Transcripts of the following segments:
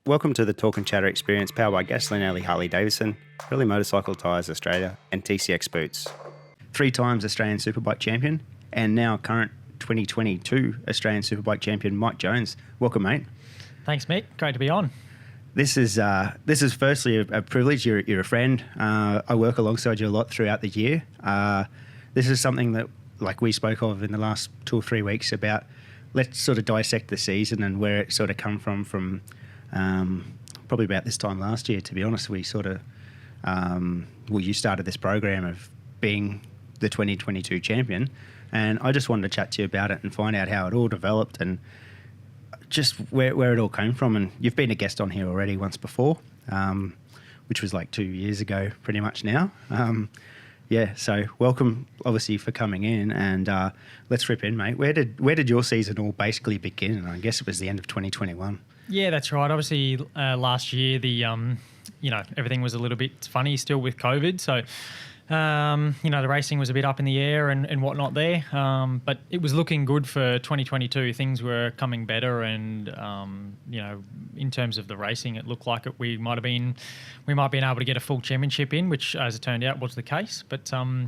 Welcome to the Talk and Chatter experience powered by Gasoline Alley Harley Davidson, Pirelli Motorcycle Tyres Australia and TCX Boots. 3 times Australian Superbike Champion and now current 2022 Australian Superbike Champion Mike Jones. Welcome, mate. Thanks, Mick. Great to be on. This is firstly a privilege. You're a friend. I work alongside you a lot throughout the year. This is something that, like we spoke of in the last 2 or 3 weeks about, let's sort of dissect the season and where it sort of come from probably about this time last year, to be honest. We sort of, you started this program of being the 2022 champion, and I just wanted to chat to you about it and find out how it all developed and just where it all came from. And you've been a guest on here already once before, which was like 2 years ago pretty much now. So welcome, obviously, for coming in, and let's rip in, mate. Where did your season all basically begin? And I guess it was the end of 2021. Yeah, that's right. Obviously, last year the everything was a little bit funny still with COVID, so the racing was a bit up in the air and whatnot there. But it was looking good for 2022. Things were coming better, and in terms of the racing, it looked like we might have been able to get a full championship in, which, as it turned out, was the case. But I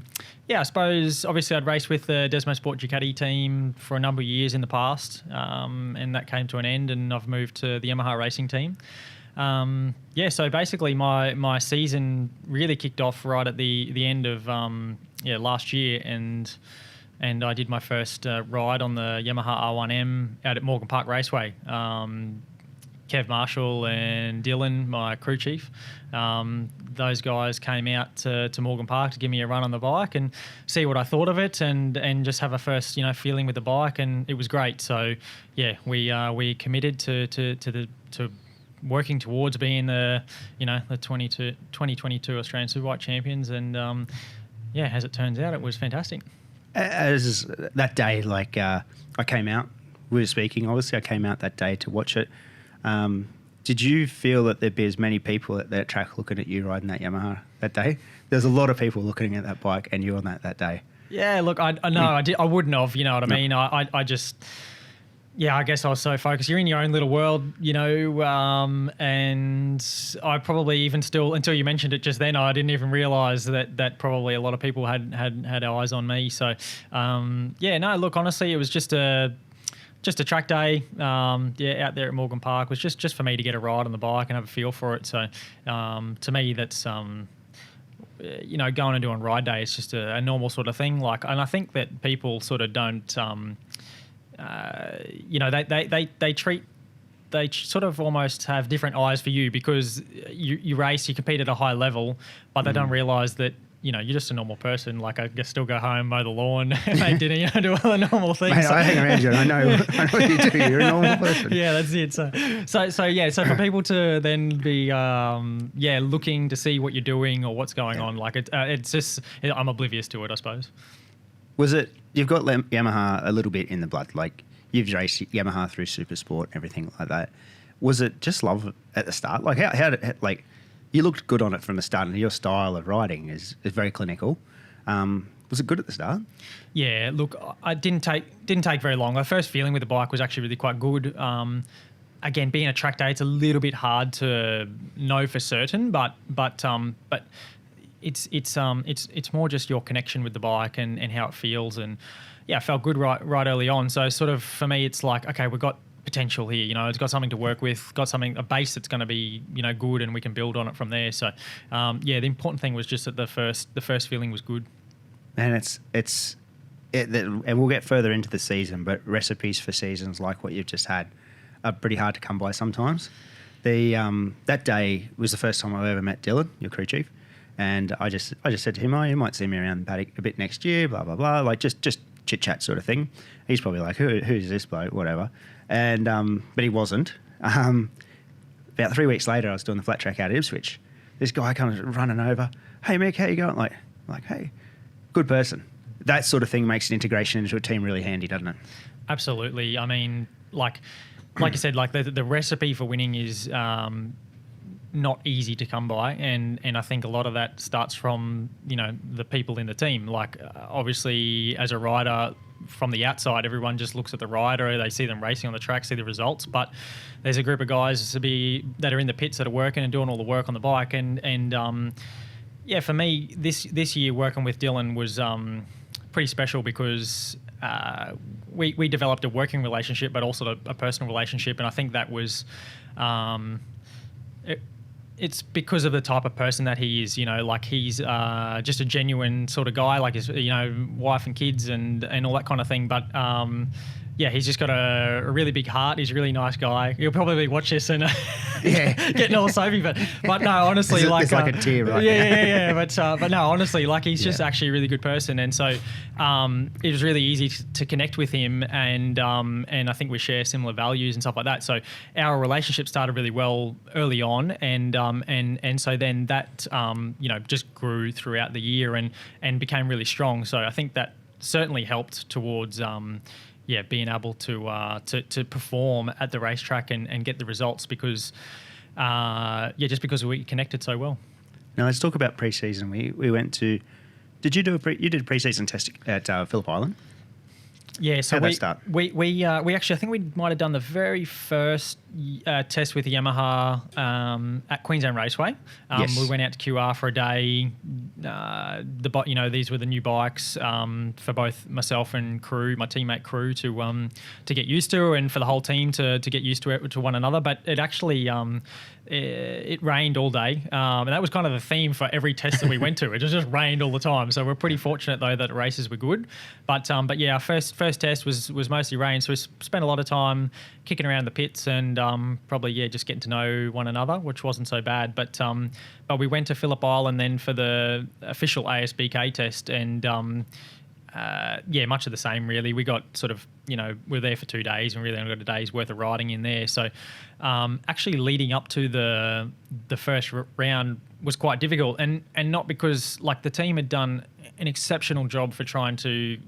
suppose obviously I'd raced with the Desmo Sport Ducati team for a number of years in the past, and that came to an end, and I've moved to the Yamaha Racing Team. So basically my season really kicked off right at the end of last year, and I did my first ride on the Yamaha R1M out at Morgan Park Raceway. Kev Marshall and Dylan, my crew chief, those guys came out to Morgan Park to give me a run on the bike and see what I thought of it, and just have a first feeling with the bike, and it was great. So we committed to working towards being the 2022 Australian Superbike champions, and as it turns out, it was fantastic. As that day, I came out, we were speaking, obviously I came out that day to watch it. Did you feel that there'd be as many people at that track looking at you riding that Yamaha that day? There's a lot of people looking at that bike and you on that day. Yeah, look, I wouldn't have, you know what I mean? I just... Yeah, I guess I was so focused. You're in your own little world, and I probably even still, until you mentioned it just then, I didn't even realise that probably a lot of people had eyes on me. So, look, honestly, it was just a track day, out there at Morgan Park. It was just for me to get a ride on the bike and have a feel for it. So, to me, that's going and doing ride day is just a normal sort of thing. And I think that people sort of don't. They sort of almost have different eyes for you because you race, you compete at a high level, but they don't realise that you're just a normal person. Like, I guess still go home, mow the lawn, make dinner, do all the normal things. Mate, I hang around you and I know what you do. You're a normal person. Yeah, that's it. So for people to then be looking to see what you're doing or what's going on, it's just, I'm oblivious to it, I suppose. Was it, you've got Yamaha a little bit in the blood, like you've raced Yamaha through Super Sport, everything like that. Was it just love at the start? Like how did, you looked good on it from the start, and your style of riding is very clinical. Was it good at the start? Yeah, look, I didn't take very long. My first feeling with the bike was actually really quite good. Again, being a track day, it's a little bit hard to know for certain, but it's more just your connection with the bike and how it feels, and it felt good right early on. So sort of for me, it's like, okay, we've got potential here. It's got something to work with, a base that's going to be good, and we can build on it from there. So the important thing was just that the first feeling was good. And and we'll get further into the season, but recipes for seasons like what you've just had are pretty hard to come by sometimes. That day was the first time I've ever met Dylan, your crew chief. And I just said to him, you might see me around the paddock a bit next year, blah, blah, blah, just chit chat sort of thing. He's probably like, who's this bloke, whatever. And, but he wasn't. About 3 weeks later, I was doing the flat track out of Ipswich. This guy comes running over. Hey, Mick, how you going? Like, hey, good person. That sort of thing makes an integration into a team really handy, doesn't it? Absolutely. I mean, like you said, the recipe for winning is, not easy to come by, and I think a lot of that starts from, you know, the people in the team. Like, obviously, as a rider from the outside, everyone just looks at the rider, they see them racing on the track, see the results, but there's a group of guys that are in the pits that are working and doing all the work on the bike, and yeah, for me, this year working with Dylan was pretty special because we developed a working relationship, but also a personal relationship, and I think that was it's because of the type of person that he is. You know, like he's just a genuine sort of guy, like his, you know, wife and kids and all that kind of thing. But yeah, he's just got a really big heart. He's a really nice guy. He'll probably watch this and getting all soapy, but no, honestly, it's like a tear, right? Yeah. But no, honestly, like he's just actually a really good person, and so it was really easy to connect with him, and I think we share similar values and stuff like that. So our relationship started really well early on, and so then that you know, just grew throughout the year and became really strong. So I think that certainly helped towards being able to perform at the racetrack and get the results because just because we connected so well. Now let's talk about pre-season. We went to. Did you do you did a pre-season test at Phillip Island? Yeah, so how'd that start? We actually, I think we might have done the very first test with Yamaha at Queensland Raceway. Yes. We went out to QR for a day. You know, these were the new bikes for both myself and crew, my teammate crew, to get used to, and for the whole team to get used to it, to one another. But it actually it rained all day, and that was kind of the theme for every test that we went to. It just rained all the time, so we're pretty fortunate though that the races were good. But yeah, our first test was mostly rain, so we spent a lot of time kicking around the pits and probably just getting to know one another, which wasn't so bad. But we went to Phillip Island then for the official ASBK test, and much of the same really. We got sort of, you know, we were there for 2 days and really only got a day's worth of riding in there. So actually leading up to the first round was quite difficult, and not because like the team had done an exceptional job for trying to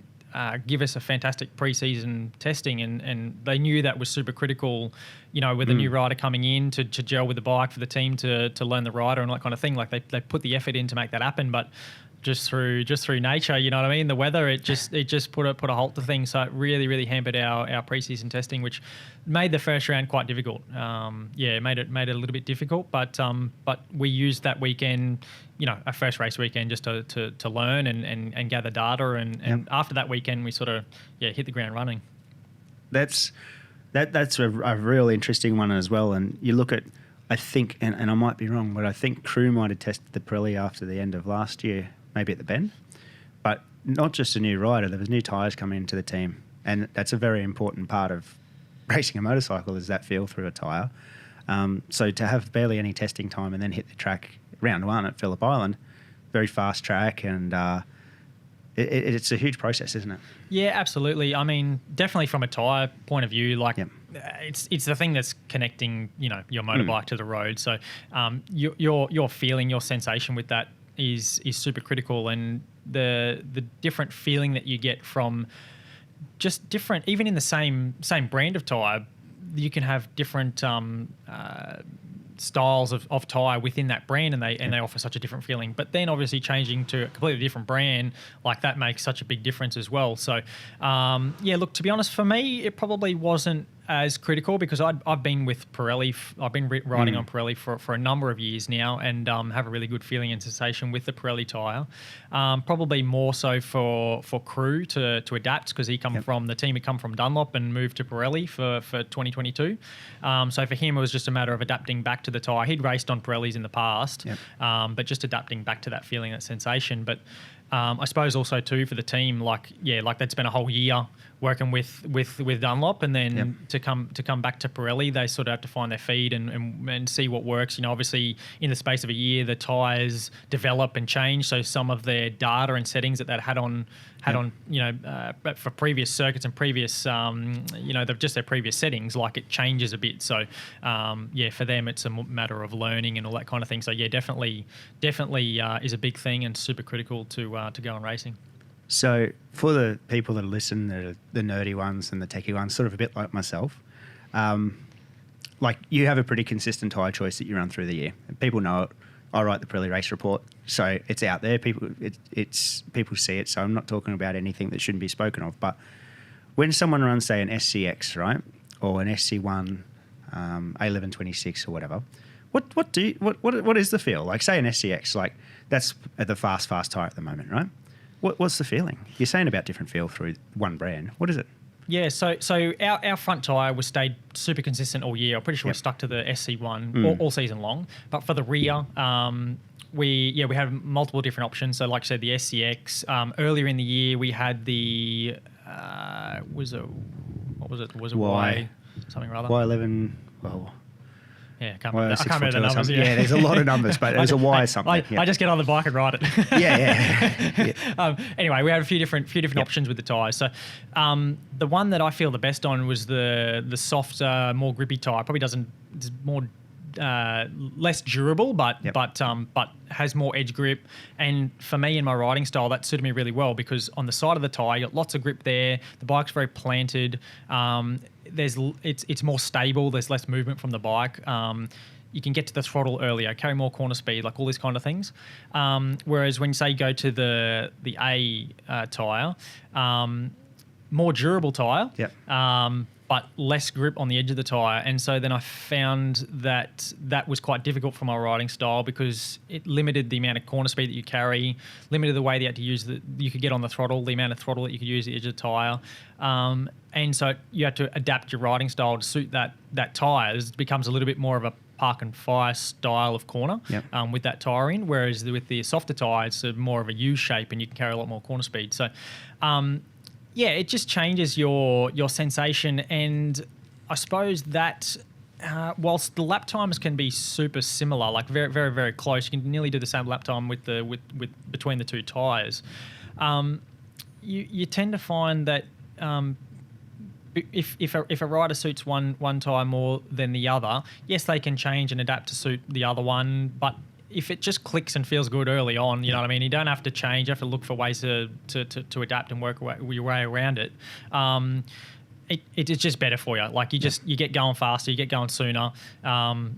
give us a fantastic pre-season testing, and they knew that was super critical, you know, with a new rider coming in to gel with the bike, for the team to learn the rider and all that kind of thing. Like they put the effort in to make that happen, but just through nature, you know what I mean? The weather, it just put a halt to things. So it really hampered our pre-season testing, which made the first round quite difficult. It made it a little bit difficult, but we used that weekend, you know, our first race weekend, just to learn and gather data, and after that weekend we sort of hit the ground running. That's a real interesting one as well. And you look at, I think, and I might be wrong, but I think crew might have tested the Pirelli after the end of last year, maybe at the Bend, but not just a new rider. There was new tyres coming into the team, and that's a very important part of racing a motorcycle, is that feel through a tyre. So to have barely any testing time and then hit the track round one at Phillip Island, very fast track, and it's a huge process, isn't it? Yeah, absolutely. I mean, definitely from a tyre point of view, like it's the thing that's connecting, you know, your motorbike to the road. So your feeling, your sensation with that is super critical, and the different feeling that you get from just different, even in the same brand of tyre, you can have different styles of tyre within that brand, and they offer such a different feeling. But then obviously changing to a completely different brand, like that makes such a big difference as well. So look, to be honest, for me it probably wasn't as critical, because I've been with Pirelli. I've been riding on Pirelli for a number of years now, and have a really good feeling and sensation with the Pirelli tyre. Probably more so for crew to adapt, because the team had come from Dunlop and moved to Pirelli for 2022. So for him it was just a matter of adapting back to the tyre. He'd raced on Pirellis in the past, but just adapting back to that feeling, that sensation. But I suppose also too for the team, like they'd spent a whole year working with Dunlop, and then to come back to Pirelli, they sort of have to find their feet and see what works. You know, obviously in the space of a year, the tyres develop and change. So some of their data and settings that had on you know, but for previous circuits and previous you know, they've just their previous settings, like it changes a bit. So for them it's a matter of learning and all that kind of thing. So definitely is a big thing and super critical to go on racing. So for the people that listen, the nerdy ones and the techie ones, sort of a bit like myself, like you have a pretty consistent tyre choice that you run through the year. And people know it. I write the Pirelli race report, so it's out there. People see it. So I'm not talking about anything that shouldn't be spoken of. But when someone runs, say, an SCX, right, or an SC1, A1126 or whatever, what is the feel? Like, say, an SCX, like that's the fast tyre at the moment, right? What's the feeling? You're saying about different feel through one brand. What is it? Yeah, so our front tyre was stayed super consistent all year. I'm pretty sure we stuck to the SC1 all season long. But for the rear, we had multiple different options. So like I said, the SCX. Earlier in the year, we had the was it Y something or other? Y11. Well. Yeah, I can't remember the numbers. Yeah, there's a lot of numbers, but it was a Y something. I just get on the bike and ride it. Yeah. Anyway, we had a few different options with the tyres. So the one that I feel the best on was the softer, more grippy tyre. Probably it's more less durable, but has more edge grip. And for me in my riding style, that suited me really well because on the side of the tyre, you got lots of grip there. The bike's very planted. It's more stable. There's less movement from the bike. You can get to the throttle earlier, carry more corner speed, like all these kind of things. Whereas when, say, you go to the A tyre, more durable tyre, but less grip on the edge of the tyre. And so then I found that was quite difficult for my riding style because it limited the amount of corner speed that you carry, limited the way that you had to use you could get on the throttle, the amount of throttle that you could use at the edge of the tyre. And so you had to adapt your riding style to suit that tyre. It becomes a little bit more of a park and fire style of corner with that tyre in, whereas with the softer tyre, it's more of a U shape and you can carry a lot more corner speed. So it just changes your sensation, and I suppose that whilst the lap times can be super similar, like very, very, very close, you can nearly do the same lap time with between the two tyres. You tend to find that if a rider suits one tyre more than the other, yes, they can change and adapt to suit the other one, but if it just clicks and feels good early on, you know what I mean? You don't have to change. You have to look for ways to adapt and work your way around it. It's just better for you. Like you get going faster, you get going sooner.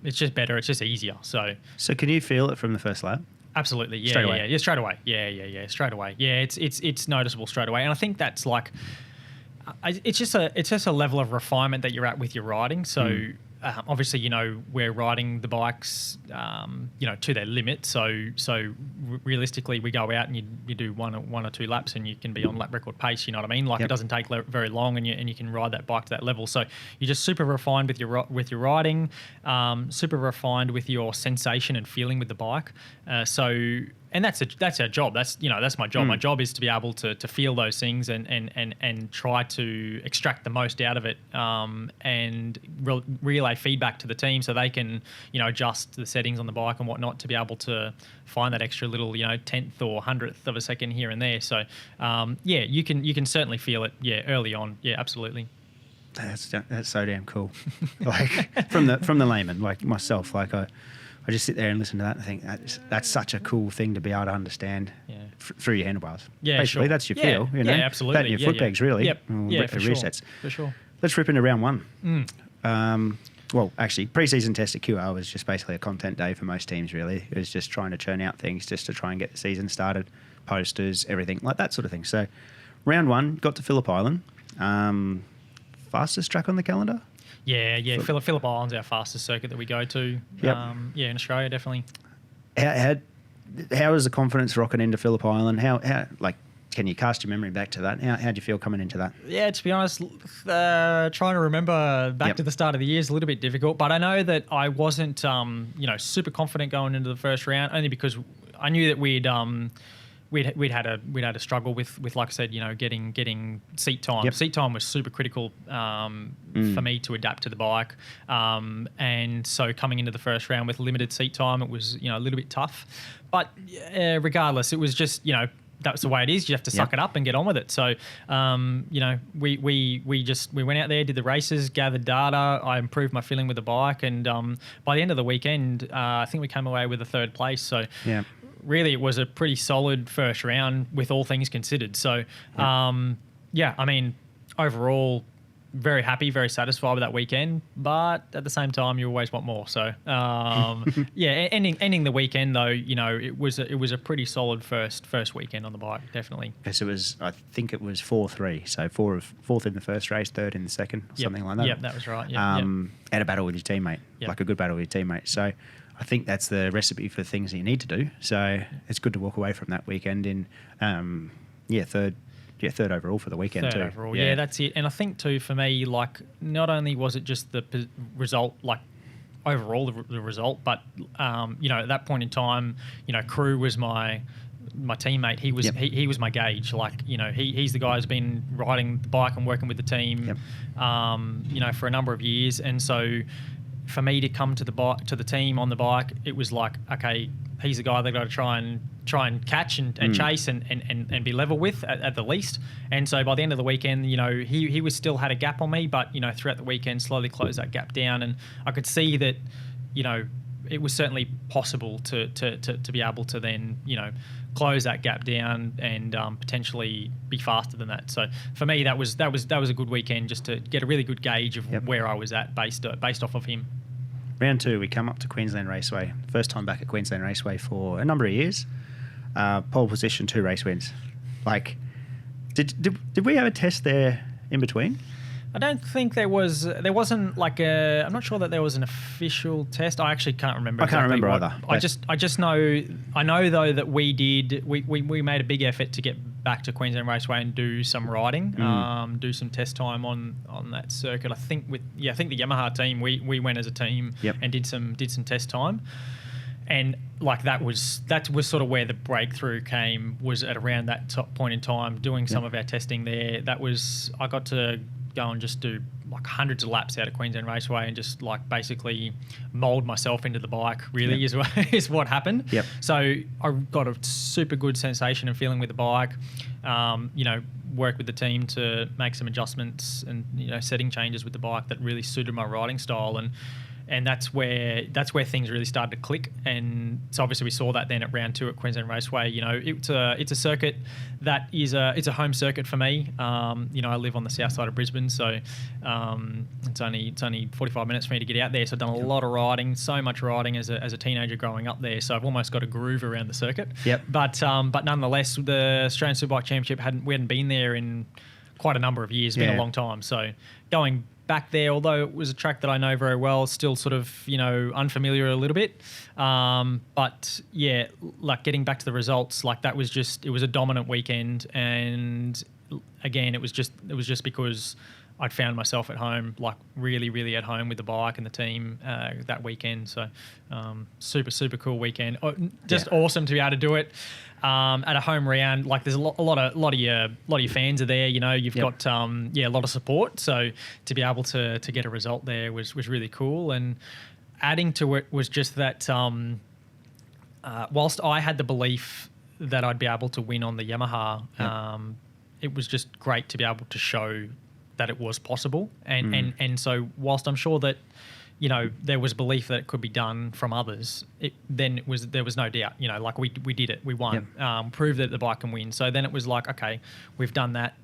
It's just better. It's just easier. So can you feel it from the first lap? Absolutely. Yeah. Straight away. Yeah. Straight away. Yeah. Straight away. Yeah. It's noticeable straight away. And I think that's like, it's just a level of refinement that you're at with your riding. So. Obviously, we're riding the bikes, to their limit. So realistically, we go out and you do one or two laps, and you can be on lap record pace. You know what I mean? Like it doesn't take very long, and you can ride that bike to that level. So you're just super refined with your riding, super refined with your sensation and feeling with the bike. And that's our job. That's my job. My job is to be able to feel those things and try to extract the most out of it, and relay feedback to the team so they can adjust the settings on the bike and whatnot to be able to find that extra little tenth or hundredth of a second here and there. So you can certainly feel it early on. Yeah, absolutely. That's so damn cool. Like from the layman like myself, like I just sit there and listen to that and think that's such a cool thing to be able to understand through your handlebars. Yeah, basically, sure. That's your feel. Yeah, absolutely. That and your foot pegs, really. Yep. For resets. For sure. Let's rip into round one. Well, actually, pre-season test at QR was just basically a content day for most teams, really. It was just trying to churn out things just to try and get the season started, posters, everything, like that sort of thing. So round one, got to Phillip Island. Fastest track on the calendar? Yeah. Phillip Island's our fastest circuit that we go to. Yep. In Australia, definitely. How is the confidence rocking into Phillip Island? How can you cast your memory back to that? How do you feel coming into that? Yeah, to be honest, trying to remember back to the start of the year is a little bit difficult. But I know that I wasn't, super confident going into the first round, only because I knew that we'd had a struggle with like I said, getting seat time. Yep. Seat time was super critical for me to adapt to the bike, and so coming into the first round with limited seat time, it was a little bit tough. But regardless, it was just that's the way it is. You have to suck it up and get on with it. So we went out there, did the races, gathered data. I improved my feeling with the bike, and by the end of the weekend, I think we came away with a third place. So really, it was a pretty solid first round with all things considered. So, I mean, overall, very happy, very satisfied with that weekend, but at the same time, you always want more. So, ending the weekend though, it was a pretty solid first weekend on the bike, definitely. Because I think it was 4-3, so fourth in the first race, third in the second, something like that. Yep, that was right. Yep, and a battle with your teammate, like a good battle with your teammate. So I think that's the recipe for things that you need to do. So it's good to walk away from that weekend in, third overall for the weekend too. Overall, yeah, that's it. And I think too, for me, like, not only was it just the result, like overall the result, but at that point in time, Crew was my teammate. He was he was my gauge. Like, he's the guy who's been riding the bike and working with the team, for a number of years. And so for me to come to the team on the bike, it was like, okay, he's the guy they've got to try and catch and chase and be level with at the least. And so by the end of the weekend, he was still had a gap on me, but throughout the weekend slowly closed that gap down, and I could see that it was certainly possible to be able to then close that gap down and potentially be faster than that. So for me, that was a good weekend, just to get a really good gauge of where I was at based off of him. Round 2, we come up to Queensland Raceway. First time back at Queensland Raceway for a number of years. Pole position, 2 race wins. Like, did we have a test there in between? I don't think there wasn't like I'm not sure that there was an official test. I actually can't remember. I can't remember either. I just know though that we made a big effort to get back to Queensland Raceway and do some riding, do some test time on that circuit. I think the Yamaha team, we went as a team and did some test time. And like that was sort of where the breakthrough came, was at around that point in time, doing some of our testing there. I got to go and just do like hundreds of laps out of Queensland Raceway and just like basically mold myself into the bike, really, is what happened. Yep. So I got a super good sensation and feeling with the bike, worked with the team to make some adjustments and setting changes with the bike that really suited my riding style, and that's where things really started to click. And so obviously we saw that then at round 2 at Queensland Raceway. It's a circuit that is it's a home circuit for me. I live on the south side of Brisbane, so it's only 45 minutes for me to get out there. So I've done a lot of riding, so much riding as a teenager growing up there. So I've almost got a groove around the circuit. Yep. But nonetheless, the Australian Superbike Championship we hadn't been there in quite a number of years. It's been a long time. So going back there, although it was a track that I know very well, still sort of unfamiliar a little bit, but yeah, like getting back to the results, like it was a dominant weekend. And again, it was just because I'd found myself at home, like really, really at home with the bike and the team that weekend. So super cool weekend. Awesome to be able to do it at a home round. Like there's a lot of your fans are there. You've got a lot of support. So to be able to get a result there was really cool. And adding to it was just that whilst I had the belief that I'd be able to win on the Yamaha, it was just great to be able to show that it was possible. And so whilst I'm sure that, there was belief that it could be done from others, there was no doubt, like we did it, we won, proved that the bike can win. So then it was like, okay, we've done that.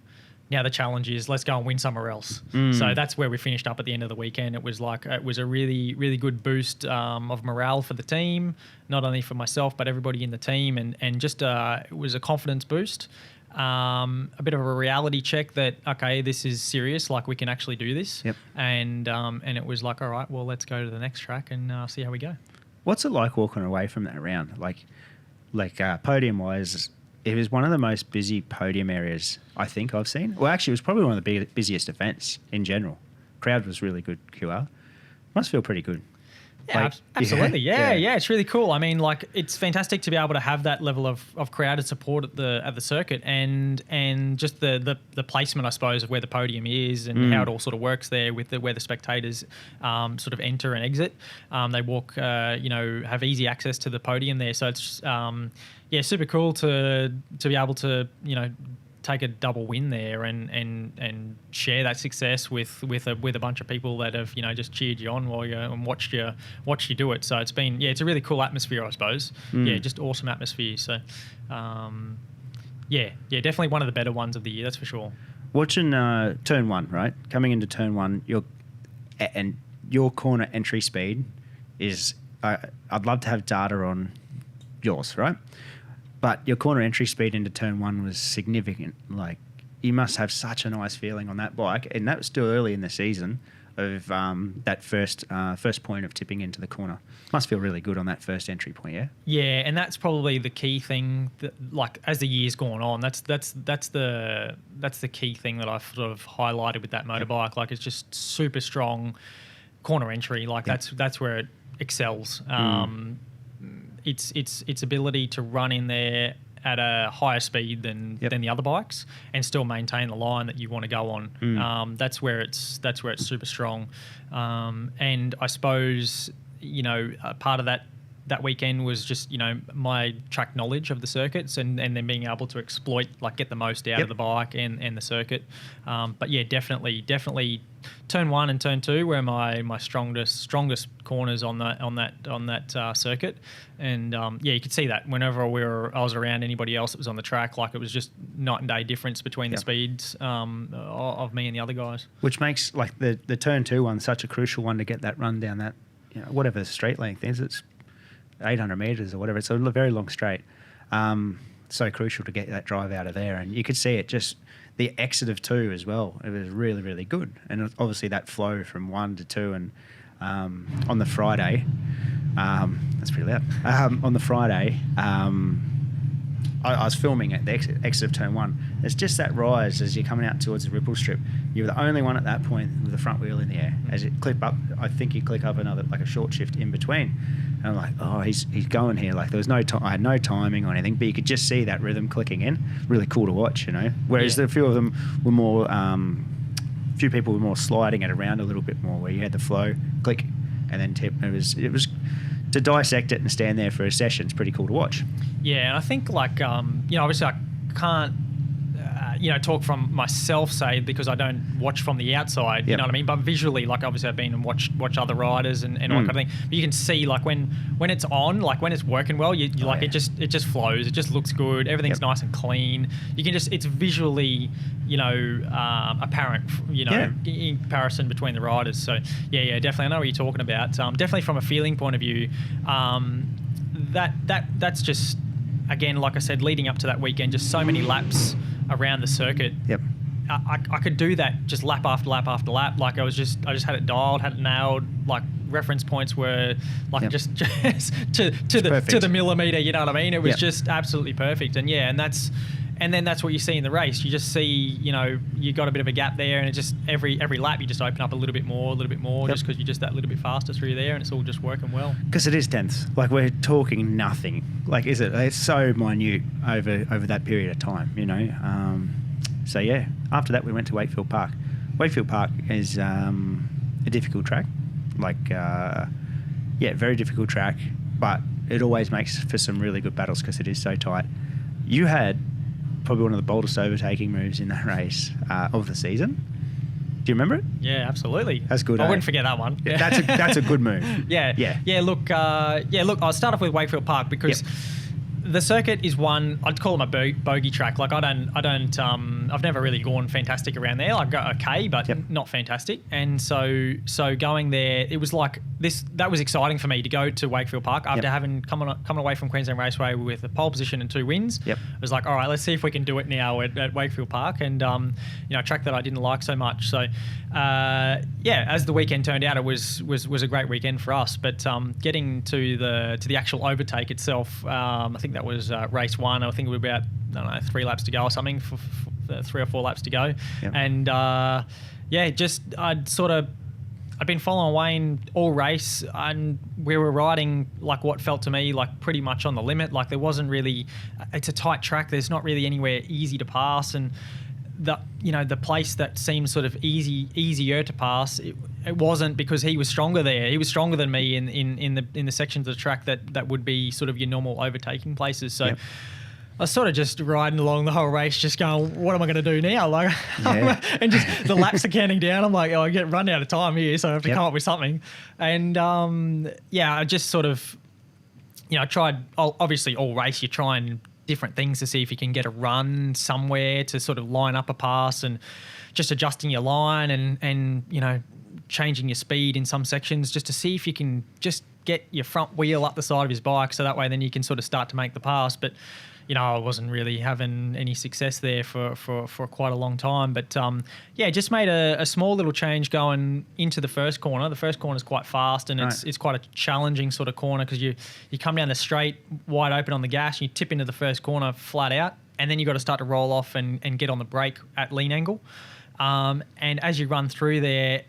Now the challenge is let's go and win somewhere else. So that's where we finished up at the end of the weekend. It was a really, really good boost of morale for the team, not only for myself, but everybody in the team. And just it was a confidence boost. A bit of a reality check that, okay, this is serious, like we can actually do this. Yep. And it was like, all right, well, let's go to the next track and see how we go. What's it like walking away from that round? Like podium wise, it was one of the most busy podium areas I think I've seen. Well, actually, it was probably one of the busiest events in general. Crowd was really good. QR must feel pretty good. Yeah, absolutely. Yeah, it's really cool. I mean, like, it's fantastic to be able to have that level of crowd and support at the circuit, and just the placement, I suppose, of where the podium is and how it all sort of works there with where the spectators sort of enter and exit. They walk, have easy access to the podium there. So it's super cool to be able to take a double win there and share that success with a bunch of people that have just cheered you on while and watched you do it. So it's been it's a really cool atmosphere, I suppose. Just awesome atmosphere. So definitely one of the better ones of the year, that's for sure. watching turn one, right? Coming into turn one, your corner entry speed is. I'd love to have data on yours, right? But your corner entry speed into turn one was significant. Like, you must have such a nice feeling on that bike, and that was still early in the season of that first point of tipping into the corner. Must feel really good on that first entry point, yeah. Yeah, and that's probably the key thing. That, like, as the year's gone on, that's the key thing that I've sort of highlighted with that motorbike. Like, it's just super strong corner entry. Like, that's where it excels. Its ability to run in there at a higher speed than the other bikes and still maintain the line that you want to go on. That's where it's super strong. And I suppose, you know, part of that weekend was just, you know, my track knowledge of the circuits and then being able to exploit, like, get the most out of the bike and the circuit. But yeah, definitely turn one and turn two were my strongest corners on that circuit. And yeah, you could see that whenever I was around anybody else that was on the track, like, it was just night and day difference between the speeds of me and the other guys. Which makes, like, the turn two one such a crucial one to get that run down that, you know, whatever the straight length is. It's 800 metres or whatever. It's a very long straight. So crucial to get that drive out of there. And you could see it just, the exit of two as well. It was really, really good. And obviously that flow from 1 to 2 and on the Friday, that's pretty loud. On the Friday, I was filming at the exit of turn one. It's just that rise as you're coming out towards the ripple strip. You're the only one at that point with the front wheel in the air. As you clip up, I think you click up another, like a short shift in between. And I'm like, oh, he's going here. Like, there was I had no timing or anything, but you could just see that rhythm clicking in. Really cool to watch, you know. Whereas a few of them were more, few people were more sliding it around a little bit more, where you had the flow, click, and then tip. It was to dissect it and stand there for a session. It's pretty cool to watch. Yeah, and I think, like, you know, obviously I can't, you know, talk from myself, say, because I don't watch from the outside, you know what I mean? But visually, like, obviously I've been and watch other riders and all that kind of thing. But you can see, like, when it's on, like, when it's working well, it just flows. It just looks good. Everything's nice and clean. You can just, it's visually, you know, apparent, you know, in comparison between the riders. So yeah, definitely. I know what you're talking about. Definitely from a feeling point of view, that's just, again, like I said, leading up to that weekend, just so many laps around the circuit. I could do that just lap after lap after lap. Like, I just had it dialed, had it nailed. Like, reference points were like just to the millimeter. You know what I mean? It was just absolutely perfect. And yeah, and then that's what you see in the race. You just see, you know, you got a bit of a gap there, and it just every lap you just open up a little bit more, just because you're just that little bit faster through there, and it's all just working well. Because it is tenths. Like, we're talking nothing. Like, is it? It's so minute over that period of time, you know. So yeah, after that we went to Wakefield Park. Wakefield Park is a difficult track. Like, very difficult track, but it always makes for some really good battles because it is so tight. You had probably one of the boldest overtaking moves in that race of the season. Do you remember it? Yeah, absolutely. That's good. I wouldn't forget that one. Yeah. That's a good move. Look, I'll start off with Wakefield Park because the circuit is one, I'd call them a bogey track. Like, I've never really gone fantastic around there. Like, okay, but not fantastic. And so going there, it was like that was exciting for me to go to Wakefield Park after having coming away from Queensland Raceway with a pole position and 2 wins. It was like, all right, let's see if we can do it now at Wakefield Park. And, you know, a track that I didn't like so much. So, as the weekend turned out, it was a great weekend for us. But getting to the actual overtake itself, I think that was race 1. I think we were about, I don't know, 3 laps to go or something, for 3 or 4 laps to go. And I'd been following Wayne all race, and we were riding like what felt to me like pretty much on the limit. Like, there wasn't really, it's a tight track. There's not really anywhere easy to pass, and the place that seemed sort of easier to pass, it wasn't, because he was stronger there. He was stronger than me in the sections of the track that would be sort of your normal overtaking places. So I was sort of just riding along the whole race, just going, what am I going to do now? Like, and just the laps are counting down. I'm like, I get run out of time here, so I have to come up with something. And I just sort of, you know, I tried, obviously all race you try and different things to see if you can get a run somewhere to sort of line up a pass, and just adjusting your line and you know, changing your speed in some sections just to see if you can just get your front wheel up the side of his bike, so that way then you can sort of start to make the pass. But you know, I wasn't really having any success there for quite a long time. But yeah, just made a small little change going into the first corner. The first corner is quite fast, and it's quite a challenging sort of corner, because you come down the straight wide open on the gas, and you tip into the first corner flat out, and then you got to start to roll off and get on the brake at lean angle. And as you run through there,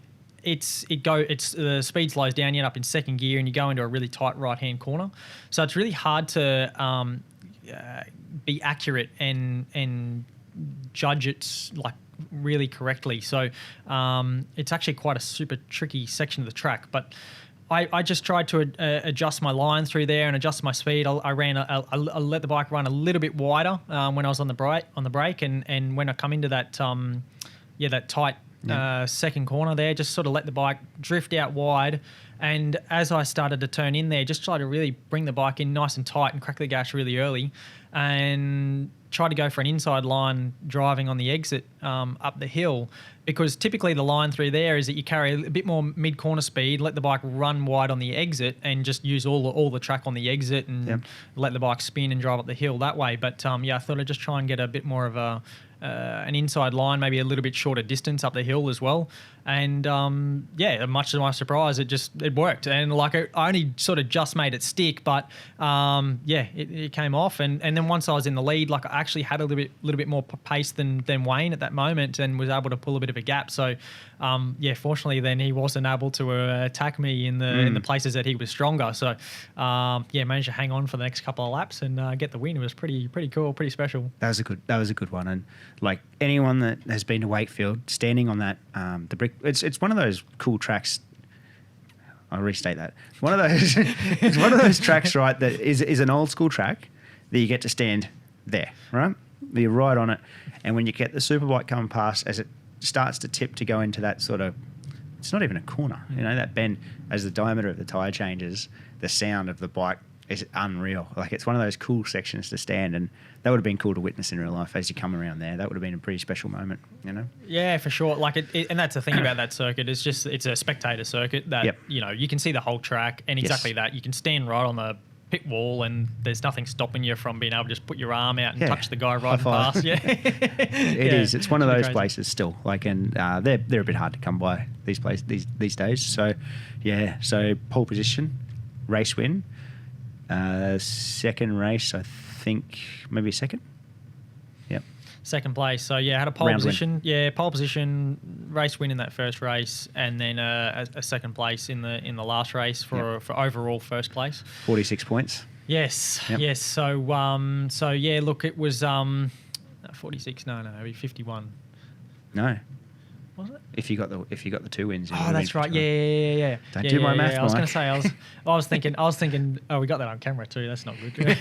the speed slows down. You end up in second gear, and you go into a really tight right hand corner. So it's really hard to be accurate and judge it like really correctly. So it's actually quite a super tricky section of the track. But I just tried to adjust my line through there and adjust my speed. I let the bike run a little bit wider when I was on the brake, and when I come into that that tight second corner there, just sort of let the bike drift out wide. And as I started to turn in there, just try to really bring the bike in nice and tight and crack the gas really early, and try to go for an inside line driving on the exit up the hill, because typically the line through there is that you carry a bit more mid-corner speed, let the bike run wide on the exit, and just use all the track on the exit, and let the bike spin and drive up the hill that way. But I thought I'd just try and get a bit more of an inside line, maybe a little bit shorter distance up the hill as well. And much to my surprise, it worked. And like I only sort of just made it stick, but it came off. And then once I was in the lead, like I actually had a little bit more pace than Wayne at that moment, and was able to pull a bit of a gap. So fortunately then he wasn't able to attack me in the places that he was stronger. So managed to hang on for the next couple of laps and get the win. It was pretty cool, pretty special. That was a good one. And like anyone that has been to Wakefield, standing on that the brick, it's one of those cool tracks. I'll restate that. It's one of those tracks, right, that is an old school track that you get to stand there, right? You're right on it. And when you get the Superbike coming past, as it starts to tip to go into that sort of, it's not even a corner, you know, that bend, as the diameter of the tyre changes, the sound of the bike is unreal. Like, it's one of those cool sections to stand, and that would have been cool to witness in real life as you come around there. That would have been a pretty special moment, you know? Yeah, for sure. Like and that's the thing about that circuit. It's a spectator circuit that, you know, you can see the whole track, and exactly that. You can stand right on the pit wall, and there's nothing stopping you from being able to just put your arm out and touch the guy riding past. Yeah, it is. It's one of those places still. Like, and they're a bit hard to come by these days. So, yeah. So pole position, race win. Second race, I think maybe second. Yep. Second place. So yeah, I had a pole position. Win. Yeah, pole position, race win in that first race, and then a second place in the last race for overall first place. 46 points. Yes. Yep. Yes. So yeah, look, it was 46. No, it'd be 51. No. Was it? If you got the two wins. Oh, that's right. Yeah. Don't do my math, Mike. I was going to say I was thinking. Oh, we got that on camera too. That's not good.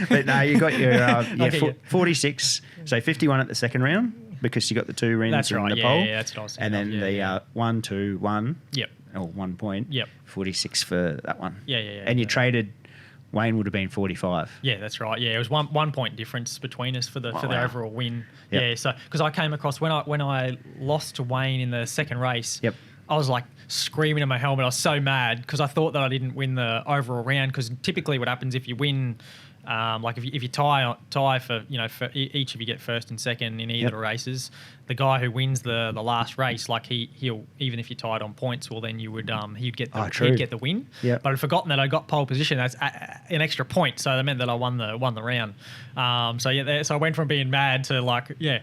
But no, you got your 46. So 51 at the second round, because you got the two wins that's in right. the pole. Yeah, that's what I was thinking. And then the 1, 2, 1. Yep. Or 1 point. Yep. 46 for that one. Yeah. And you traded. Wayne would have been 45. Yeah, that's right. Yeah, it was one point difference between us for the overall win. Yep. Yeah, so because I came across when I lost to Wayne in the second race. Yep. I was like screaming in my helmet. I was so mad because I thought that I didn't win the overall round. Because typically, what happens if you win, like if you tie for for each of you get first and second in either races, the guy who wins the last race, like he'll even if you tied on points, well then you would he'd get the win. Yeah. But I'd forgotten that I got pole position. That's an extra point, so that meant that I won the round. So I went from being mad to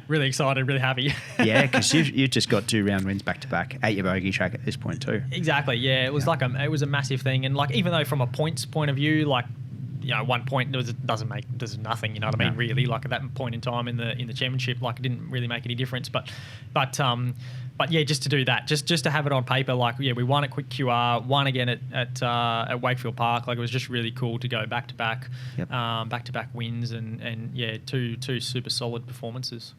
really excited, really happy. Yeah, because you just got 2 round wins back to back at your bogey track at this point too. Exactly. Yeah, it was it was a massive thing, and like even though from a points point of view, like, 1 point does nothing. You know what I mean? Really, like at that point in time in the championship, like it didn't really make any difference. But yeah, just to do that, just to have it on paper, like we won at Quick QR, won again at Wakefield Park. Like it was just really cool to go back to back wins, and yeah, two super solid performances.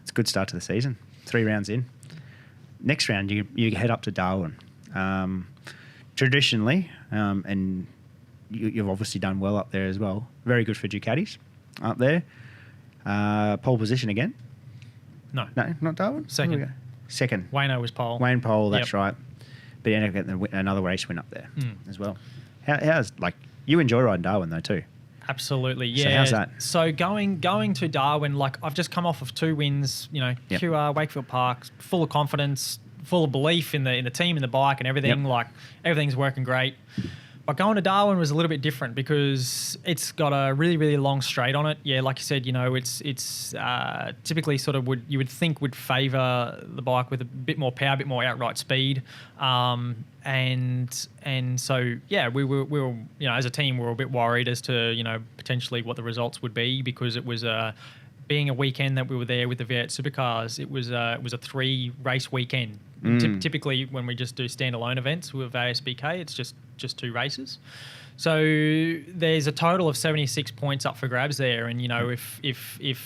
It's a good start to the season. 3 rounds in. Next round, you head up to Darwin. Traditionally, and you've obviously done well up there as well. Very good for Ducatis. up there. Pole position again? No. No, not Darwin? Second. Here we go. Second. Wayno was pole. Wayne Pole, that's Yep. right. But you end up getting another race win up there as well. How's, like, you enjoy riding Darwin though too? Absolutely, yeah. So how's that? So going to Darwin, like I've just come off of 2 wins, you know, Yep. QR, Wakefield Park, full of confidence, full of belief in the team, in the bike and everything. Yep. Like everything's working great. But going to Darwin was a little bit different because it's got a really, really long straight on it. Yeah, like you said, you know, it's typically sort of you would think would favour the bike with a bit more power, a bit more outright speed. And so yeah, we were you know, as a team we were a bit worried as to, you know, potentially what the results would be, because it was being a weekend that we were there with the V8 supercars. It was a 3 race weekend. Typically when we just do standalone events with ASBK, it's just 2 races. So there's a total of 76 points up for grabs there, and you know, if it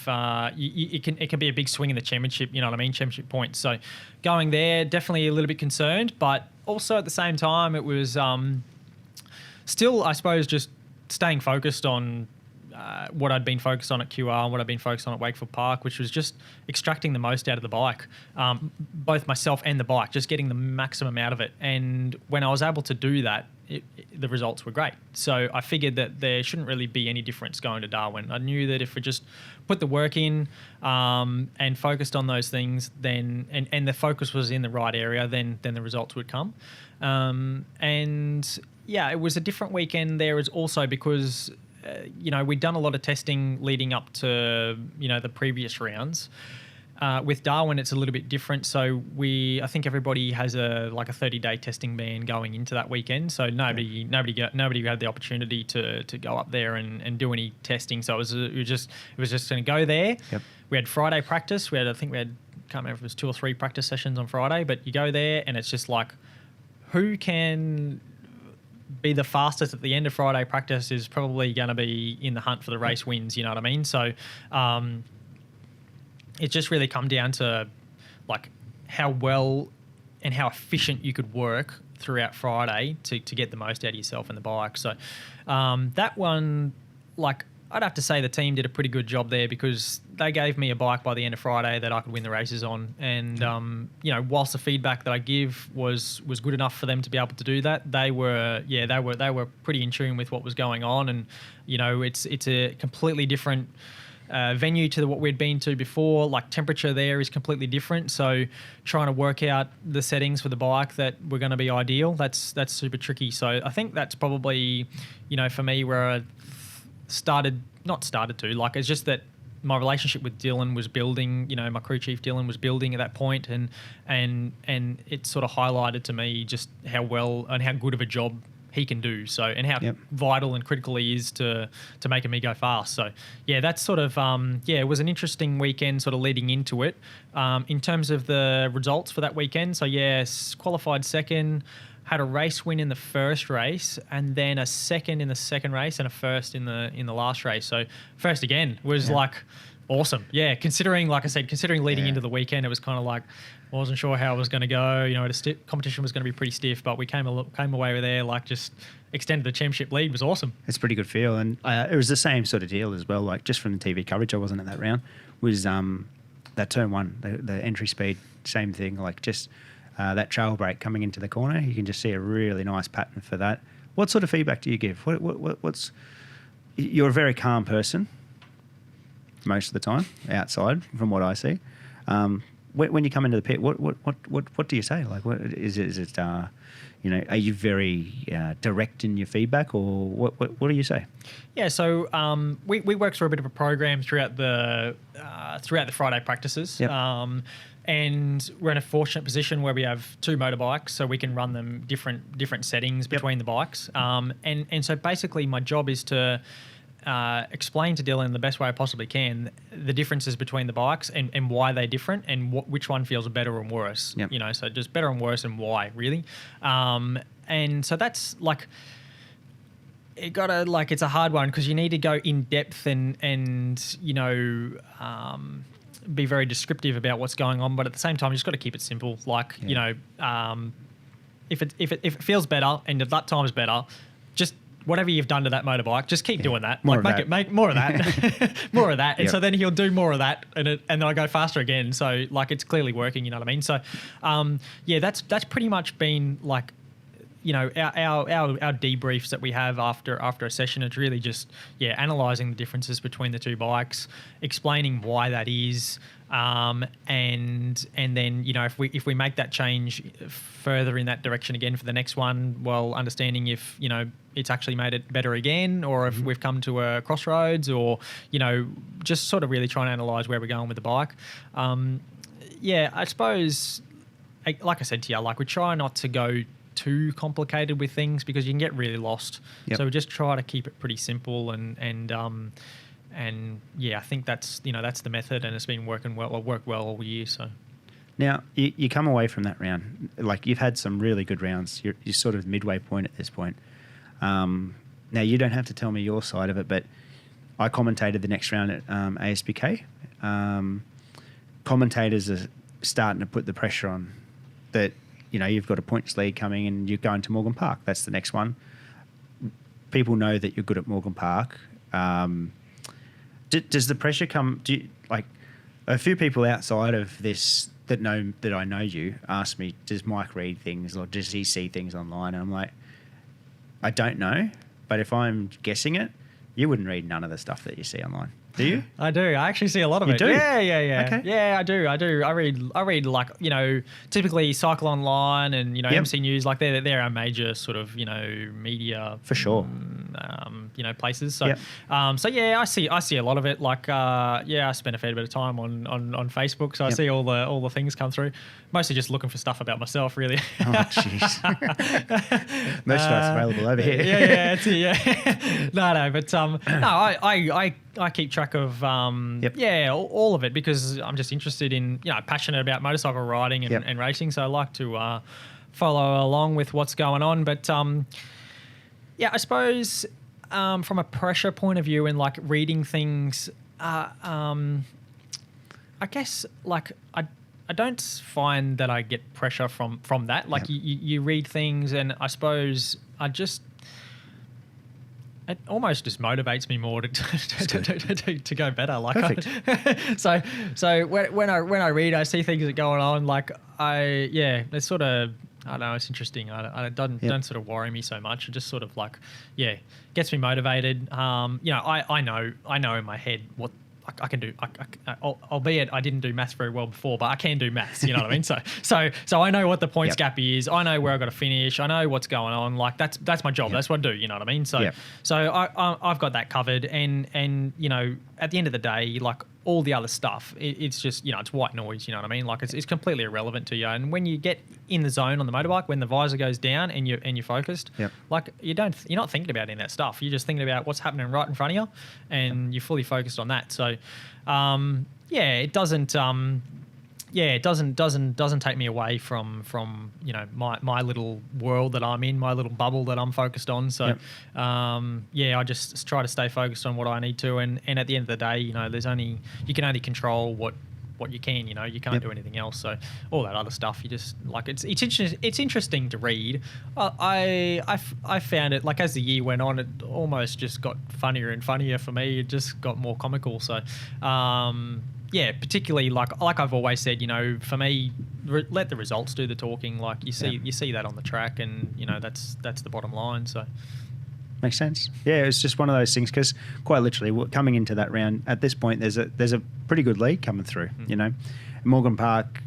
can be a big swing in the championship, you know what I mean, championship points. So going there, definitely a little bit concerned, but also at the same time it was still, I suppose, just staying focused on what I'd been focused on at QR and what I'd been focused on at Wakefield Park, which was just extracting the most out of the bike, both myself and the bike, just getting the maximum out of it. And when I was able to do that, the results were great. So I figured that there shouldn't really be any difference going to Darwin. I knew that if we just put the work in and focused on those things, then and the focus was in the right area, then the results would come. And yeah, it was a different weekend there as also because you know, we'd done a lot of testing leading up to, you know, the previous rounds. With Darwin, it's a little bit different. So I think everybody has a 30-day testing ban going into that weekend. So nobody had the opportunity to go up there and do any testing. So it was just going to go there. Yep. We had Friday practice. I think we had, can't remember if it was 2 or 3 practice sessions on Friday. But you go there and it's just like, who can be the fastest at the end of Friday practice is probably going to be in the hunt for the race wins, you know what I mean? So it just really come down to like how well and how efficient you could work throughout Friday to get the most out of yourself and the bike. So that one, like, I'd have to say the team did a pretty good job there because they gave me a bike by the end of Friday that I could win the races on. And, you know, whilst the feedback that I give was good enough for them to be able to do that, they were pretty in tune with what was going on. And, you know, it's a completely different venue to what we'd been to before. Like, temperature there is completely different. So trying to work out the settings for the bike that were going to be ideal, that's super tricky. So I think that's probably, you know, for me where I it's just that my relationship with Dylan was building, you know, my crew chief Dylan was building at that point, and it sort of highlighted to me just how well and how good of a job he can do. So, and how vital and critical he is to making me go fast. So yeah, that's sort of, it was an interesting weekend sort of leading into it. In terms of the results for that weekend. So yes, qualified second, had a race win in the first race, and then a second in the second race, and a first in the last race. So first again was like awesome. Yeah, considering leading into the weekend, it was kind of like I wasn't sure how it was going to go. You know, the competition was going to be pretty stiff, but we came away with there, like, just extended the championship lead. It was awesome. It's a pretty good feel, and it was the same sort of deal as well. Like, just from the TV coverage, I wasn't at that round. Was that turn one, the entry speed, same thing. Like, just that trail brake coming into the corner, you can just see a really nice pattern for that. What sort of feedback do you give? What's you're a very calm person most of the time outside, from what I see. When you come into the pit, what do you say? Like, what is it? You know, are you very direct in your feedback, or what do you say? Yeah, so we work through a bit of a program throughout the Friday practices. Yep. And we're in a fortunate position where we have 2 motorbikes, so we can run them different settings between the bikes. And so basically my job is to explain to Dylan the best way I possibly can the differences between the bikes and why they're different and which one feels better and worse. Yep. You know, so just better and worse and why, really. And so that's like, it's a hard one because you need to go in depth and you know, be very descriptive about what's going on, but at the same time you just got to keep it simple. Like, you know, if it feels better and at that time is better, just whatever you've done to that motorbike, just keep doing that. More like of that. make more of that, more of that. And Yep. so then he'll do more of that, and then I go faster again. So like it's clearly working. You know what I mean? So, yeah, that's pretty much been like, you know, our debriefs that we have after a session. It's really just analysing the differences between the two bikes, explaining why that is, and then, you know, if we make that change further in that direction again for the next one, well, understanding if, you know, it's actually made it better again, or if we've come to a crossroads, or, you know, just sort of really trying to analyse where we're going with the bike. I suppose, like I said to you, like we try not to go too complicated with things because you can get really lost. Yep. So we just try to keep it pretty simple, and I think that's the method, and it's been working well. Worked well all year. So Now, you come away from that round, like you've had some really good rounds. You're sort of midway point at this point. Now, you don't have to tell me your side of it, but I commentated the next round at ASBK. Commentators are starting to put the pressure on that, you know, you've got a points lead coming and you're going to Morgan Park. That's the next one. People know that you're good at Morgan Park. Does the pressure come... Do you, like, a few people outside of this that know that I know you ask me, does Mike read things or does he see things online? And I'm like, I don't know, but if I'm guessing it, you wouldn't read none of the stuff that you see online. Do you? I do. I actually see a lot of You it. do? Yeah. Okay. Yeah, I do. I read like, you know, typically Cycle Online and, you know, Yep. MC News, like they're our major sort of, you know, media For sure. You know, places. So, Yep. I see a lot of it. Like, I spend a fair bit of time on Facebook, so I Yep. see all the things come through. Mostly just looking for stuff about myself, really. Oh, jeez. Merchandise available over here. That's it, yeah. No, but I keep track of Yep. all of it because I'm just interested in, you know, passionate about motorcycle riding and, Yep. and racing, so I like to follow along with what's going on. But I suppose from a pressure point of view and like reading things, I guess like I don't find that I get pressure from that. Like Yep. you read things, and I suppose it almost just motivates me more to go better. Like, Perfect. so when I read, I see things that are going on. Like it's sort of, I don't know, it's interesting. It don't sort of worry me so much. It just sort of like, gets me motivated. You know, I know in my head what I can do. Albeit I didn't do maths very well before, but I can do maths. You know what I mean? So I know what the points Yep. gap is. I know where I've got to finish. I know what's going on. Like that's my job. Yep. That's what I do. You know what I mean? So Yep. I've got that covered. And you know, at the end of the day, like all the other stuff, it's just, you know, it's white noise. You know what I mean? Like it's completely irrelevant to you. And when you get in the zone on the motorbike, when the visor goes down and you're focused, Yep. like you're not thinking about any of that stuff. You're just thinking about what's happening right in front of you, and you're fully focused on that. So it doesn't take me away from you know, my little world that I'm in, my little bubble that I'm focused on. So Yep. I just try to stay focused on what I need to, and at the end of the day, you know, you can only control what you can, you know, you can't Yep. do anything else. So all that other stuff, you just like, it's interesting to read. I found it, like, as the year went on, it almost just got funnier and funnier for me. It just got more comical. So particularly like I've always said, you know, for me, let the results do the talking. Like you see that on the track, and you know, that's the bottom line. So Makes sense. Yeah, it's just one of those things because quite literally coming into that round, at this point, there's a pretty good lead coming through, you know. Morgan Park,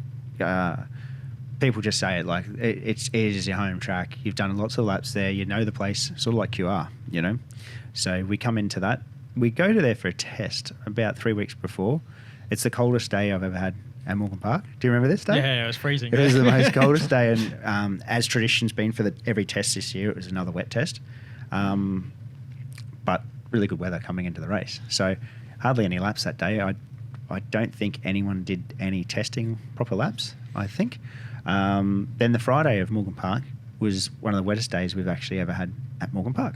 people just say it like it is your home track. You've done lots of laps there. You know the place, sort of like QR, you know. So we come into that. We go to there for a test about 3 weeks before. It's the coldest day I've ever had at Morgan Park. Do you remember this day? yeah, it was freezing. It was the most coldest day, and as tradition's been for every test this year, it was another wet test. But really good weather coming into the race. So hardly any laps that day. I don't think anyone did any testing proper laps, I think. Then the Friday of Morgan Park was one of the wettest days we've actually ever had at Morgan Park.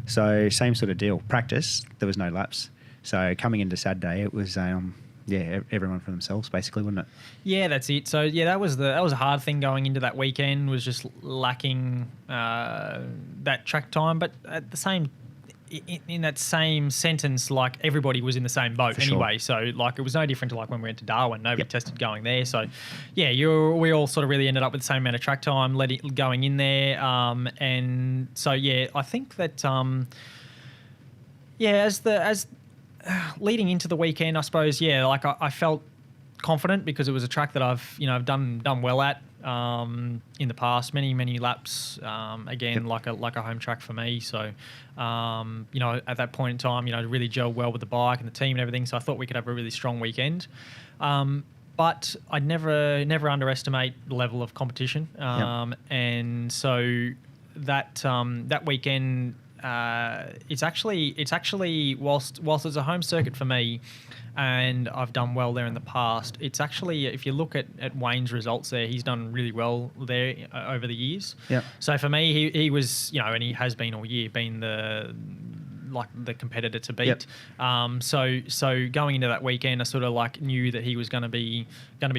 So same sort of deal. Practice, there was no laps. So coming into Saturday, it was everyone for themselves, basically, wasn't it? Yeah, that's it. So yeah, that was a hard thing going into that weekend, was just lacking that track time. But at the same, in that same sentence, like everybody was in the same boat For anyway. sure. So like it was no different to like when we went to Darwin. Nobody tested going there. So yeah, we all sort of really ended up with the same amount of track time going in there. And so yeah, I think that as leading into the weekend, I suppose, like I felt confident because it was a track that I've done well at in the past, many laps. Again, like a home track for me. So at that point in time, really gelled well with the bike and the team and everything. So I thought we could have a really strong weekend. But I'd never underestimate the level of competition. And so that weekend. It's actually whilst it's a home circuit for me, and I've done well there in the past. It's actually, if you look at Wayne's results there, he's done really well there over the years. Yeah. So for me, he was, and he has been all year, been the competitor to beat. Yep. So going into that weekend, I sort of like knew that he was going to be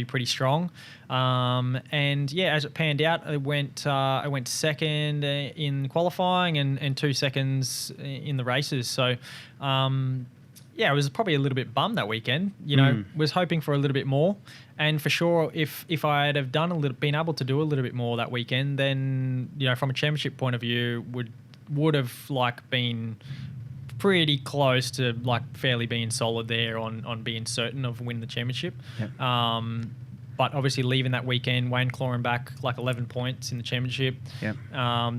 pretty strong. And yeah, as it panned out, I went second in qualifying and 2 seconds in the races. So I was probably a little bit bummed that weekend. Was hoping for a little bit more. And for sure, if I had have been able to do a little bit more that weekend, then from a championship point of view, would have been pretty close to fairly being solid there on being certain of winning the championship. Yep. But obviously leaving that weekend, Wayne clawing back 11 points in the championship. Yep.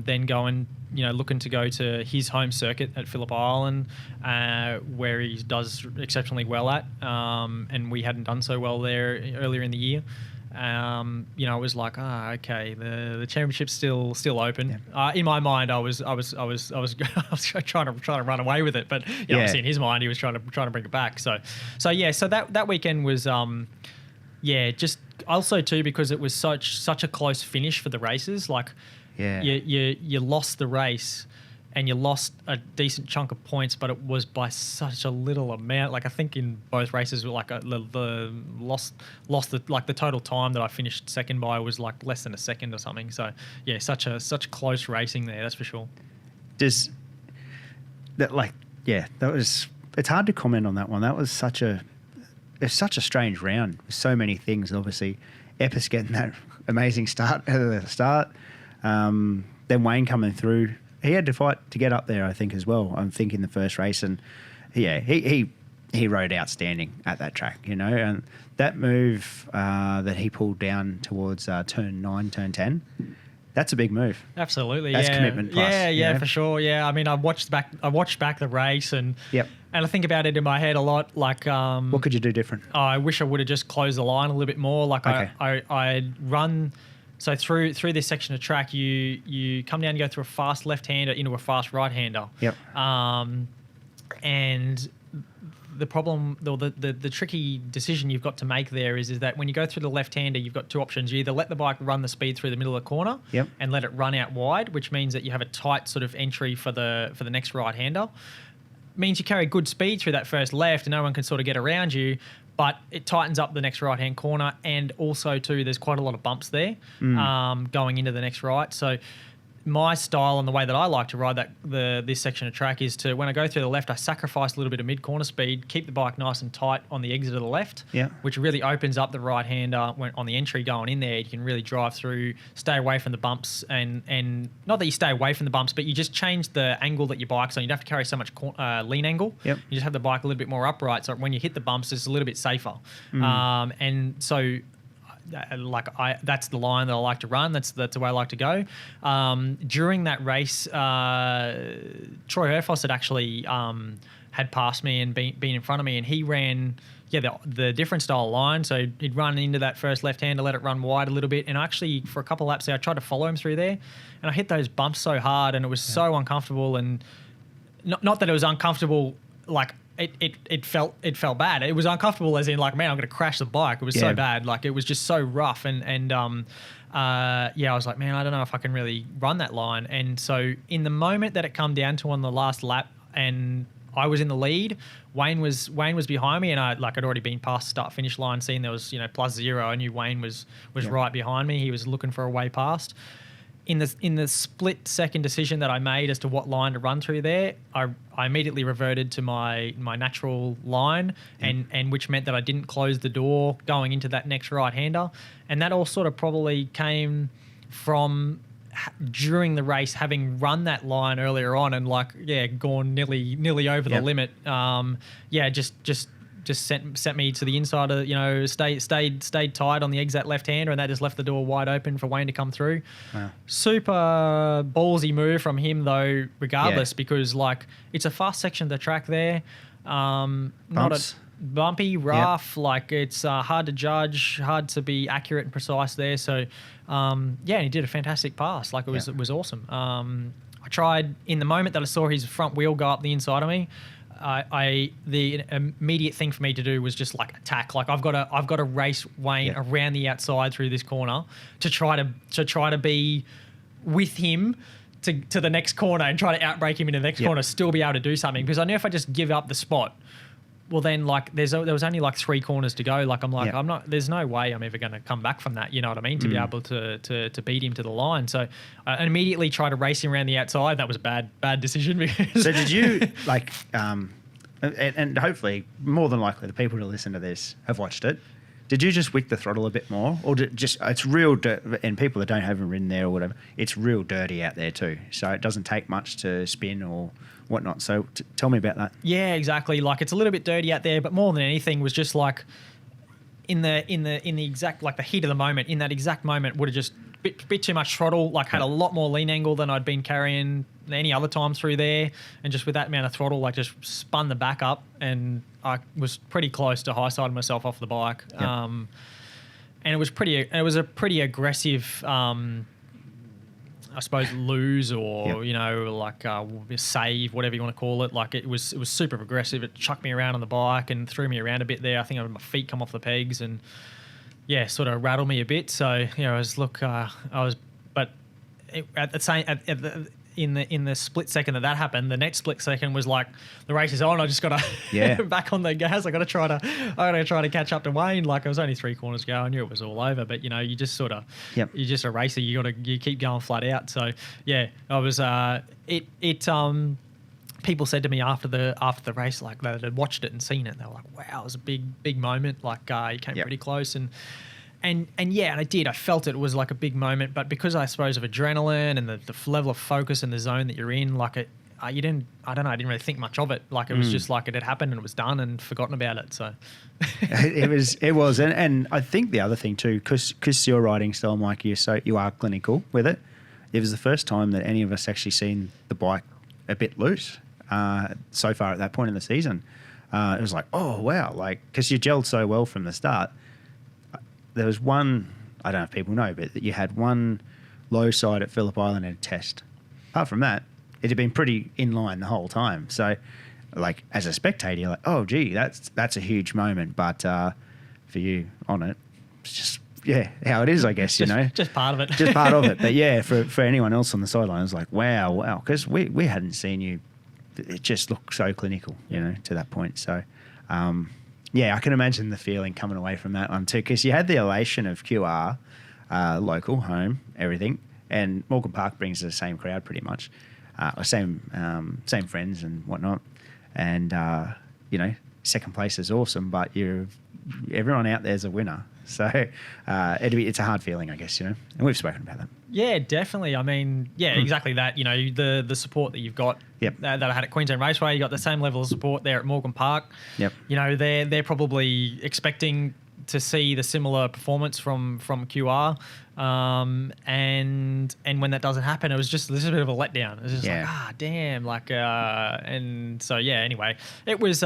Then going, looking to go to his home circuit at Phillip Island, where he does exceptionally well at, and we hadn't done so well there earlier in the year. It was like, okay, the championship's still open. Yeah. In my mind, I was trying to run away with it, but obviously in his mind, he was trying to bring it back. So that weekend was, just also too, because it was such a close finish for the races. You lost the race. And you lost a decent chunk of points, but it was by such a little amount. I think in both races, the total time that I finished second by was less than a second or something. So yeah, such close racing there. That's for sure. It's hard to comment on that one. That was such a strange round with so many things. Obviously, Epis getting that amazing start at the start, then Wayne coming through. He had to fight to get up there, I think, as well. I'm thinking the first race, and he rode outstanding at that track, and that move that he pulled down towards turn 9, turn 10. That's a big move. Absolutely, that's commitment plus. Yeah, for sure. Yeah, I mean, I watched back the race, and and I think about it in my head a lot. What could you do different? I wish I would have just closed the line a little bit more. I'd run. So through this section of track, you come down and go through a fast left-hander into a fast right-hander. Yep. And the problem, the tricky decision you've got to make there is that when you go through the left-hander, you've got two options. You either let the bike run the speed through the middle of the corner and let it run out wide, which means that you have a tight sort of entry for the next right-hander. Means you carry good speed through that first left and no one can sort of get around you. But it tightens up the next right-hand corner, and also, too, there's quite a lot of bumps there going into the next right. So my style and the way that I like to ride this section of track is to, when I go through the left, I sacrifice a little bit of mid-corner speed, keep the bike nice and tight on the exit of the left, which really opens up the right-hander on the entry going in there. You can really drive through, stay away from the bumps, and not that you stay away from the bumps, but you just change the angle that your bike's on. You don't have to carry so much lean angle. Yep. You just have the bike a little bit more upright, so when you hit the bumps, it's a little bit safer. And so that's the line that I like to run. That's the way I like to go. During that race, Troy Herfoss had actually had passed me and been in front of me, and he ran the different style line. So he'd run into that first left-hander, let it run wide a little bit, and actually for a couple of laps there, I tried to follow him through there, and I hit those bumps so hard, and it was so uncomfortable, and not that it was uncomfortable It felt bad. It was uncomfortable as in man, I'm going to crash the bike. It was so bad. It was just so rough. I was like, man, I don't know if I can really run that line. And so in the moment that it come down to on the last lap, and I was in the lead. Wayne was behind me, and I'd already been past the start finish line, seeing there was +0. I knew Wayne was right behind me. He was looking for a way past. In the split second decision that I made as to what line to run through there, I immediately reverted to my natural line, and which meant that I didn't close the door going into that next right-hander. And that all sort of probably came from during the race, having run that line earlier on and gone nearly over the limit. Just sent me to the inside of, stayed tight on the exit left-hander, and that just left the door wide open for Wayne to come through. Wow. Super ballsy move from him though, regardless, because it's a fast section of the track there. Not a bumpy, rough, it's hard to judge, hard to be accurate and precise there. So, he did a fantastic pass. It was awesome. I tried, in the moment that I saw his front wheel go up the inside of me, the immediate thing for me to do was just attack. I've got to race Wayne around the outside through this corner to try to be with him to the next corner and try to outbrake him in the next corner, still be able to do something. Because I knew if I just give up the spot, well then there was only 3 corners to go. I'm not. There's no way I'm ever going to come back from that. You know what I mean? To be able to beat him to the line. So I immediately tried to race him around the outside. That was a bad decision. Because so did you and hopefully more than likely the people who listen to this have watched it. Did you just wick the throttle a bit more, or it's real dirt, and people that haven't ridden there or whatever, it's real dirty out there too. So it doesn't take much to spin or whatnot. So tell me about that. Yeah, exactly. It's a little bit dirty out there, but more than anything was just in the exact the heat of the moment. In that exact moment, would have just bit too much throttle. Had a lot more lean angle than I'd been carrying any other time through there, and just with that amount of throttle, just spun the back up, and I was pretty close to high siding myself off the bike. Yep. And it was a pretty aggressive, I suppose, lose or save, whatever you want to call it. It was super aggressive. It chucked me around on the bike and threw me around a bit there. I think my feet come off the pegs and sort of rattled me a bit. So in the split second that happened, the next split second was the race is on. I just got to back on the gas. I got to try to catch up to Wayne. It was only 3 corners to go. I knew it was all over, but you just sort of you're just a racer. You keep going flat out. So I was people said to me after the race that had watched it and seen it. They were like, "Wow, it was a big moment. You came pretty close." And I did. I felt it was a big moment, but because I suppose of adrenaline and the level of focus and the zone that you're in, I didn't really think much of it. It was just it had happened and it was done and forgotten about it. So it was, and I think the other thing too, because your riding style, Mike, you are clinical with it. It was the first time that any of us actually seen the bike a bit loose so far at that point in the season. It was oh wow, because you gelled so well from the start. There was one, I don't know if people know, but you had one low side at Phillip Island at a test. Apart from that, it had been pretty in line the whole time. So, as a spectator, you're oh, gee, that's a huge moment. But for you on it, it's just, how it is, I guess, Just part of it. Just part of it. But, for anyone else on the sideline, it was wow. Because we hadn't seen you. It just looked so clinical, to that point. So, I can imagine the feeling coming away from that one too, because you had the elation of QR, local, home, everything, and Morgan Park brings the same crowd pretty much, same friends and whatnot, and second place is awesome, but everyone out there is a winner, so it's a hard feeling, I guess, and we've spoken about that. Yeah, definitely. I mean, exactly that. The support that you've got that I had at Queensland Raceway, you got the same level of support there at Morgan Park. Yep. They're probably expecting to see the similar performance from QR, and when that doesn't happen, it was just this is a bit of a letdown. It was just damn, and so anyway, it was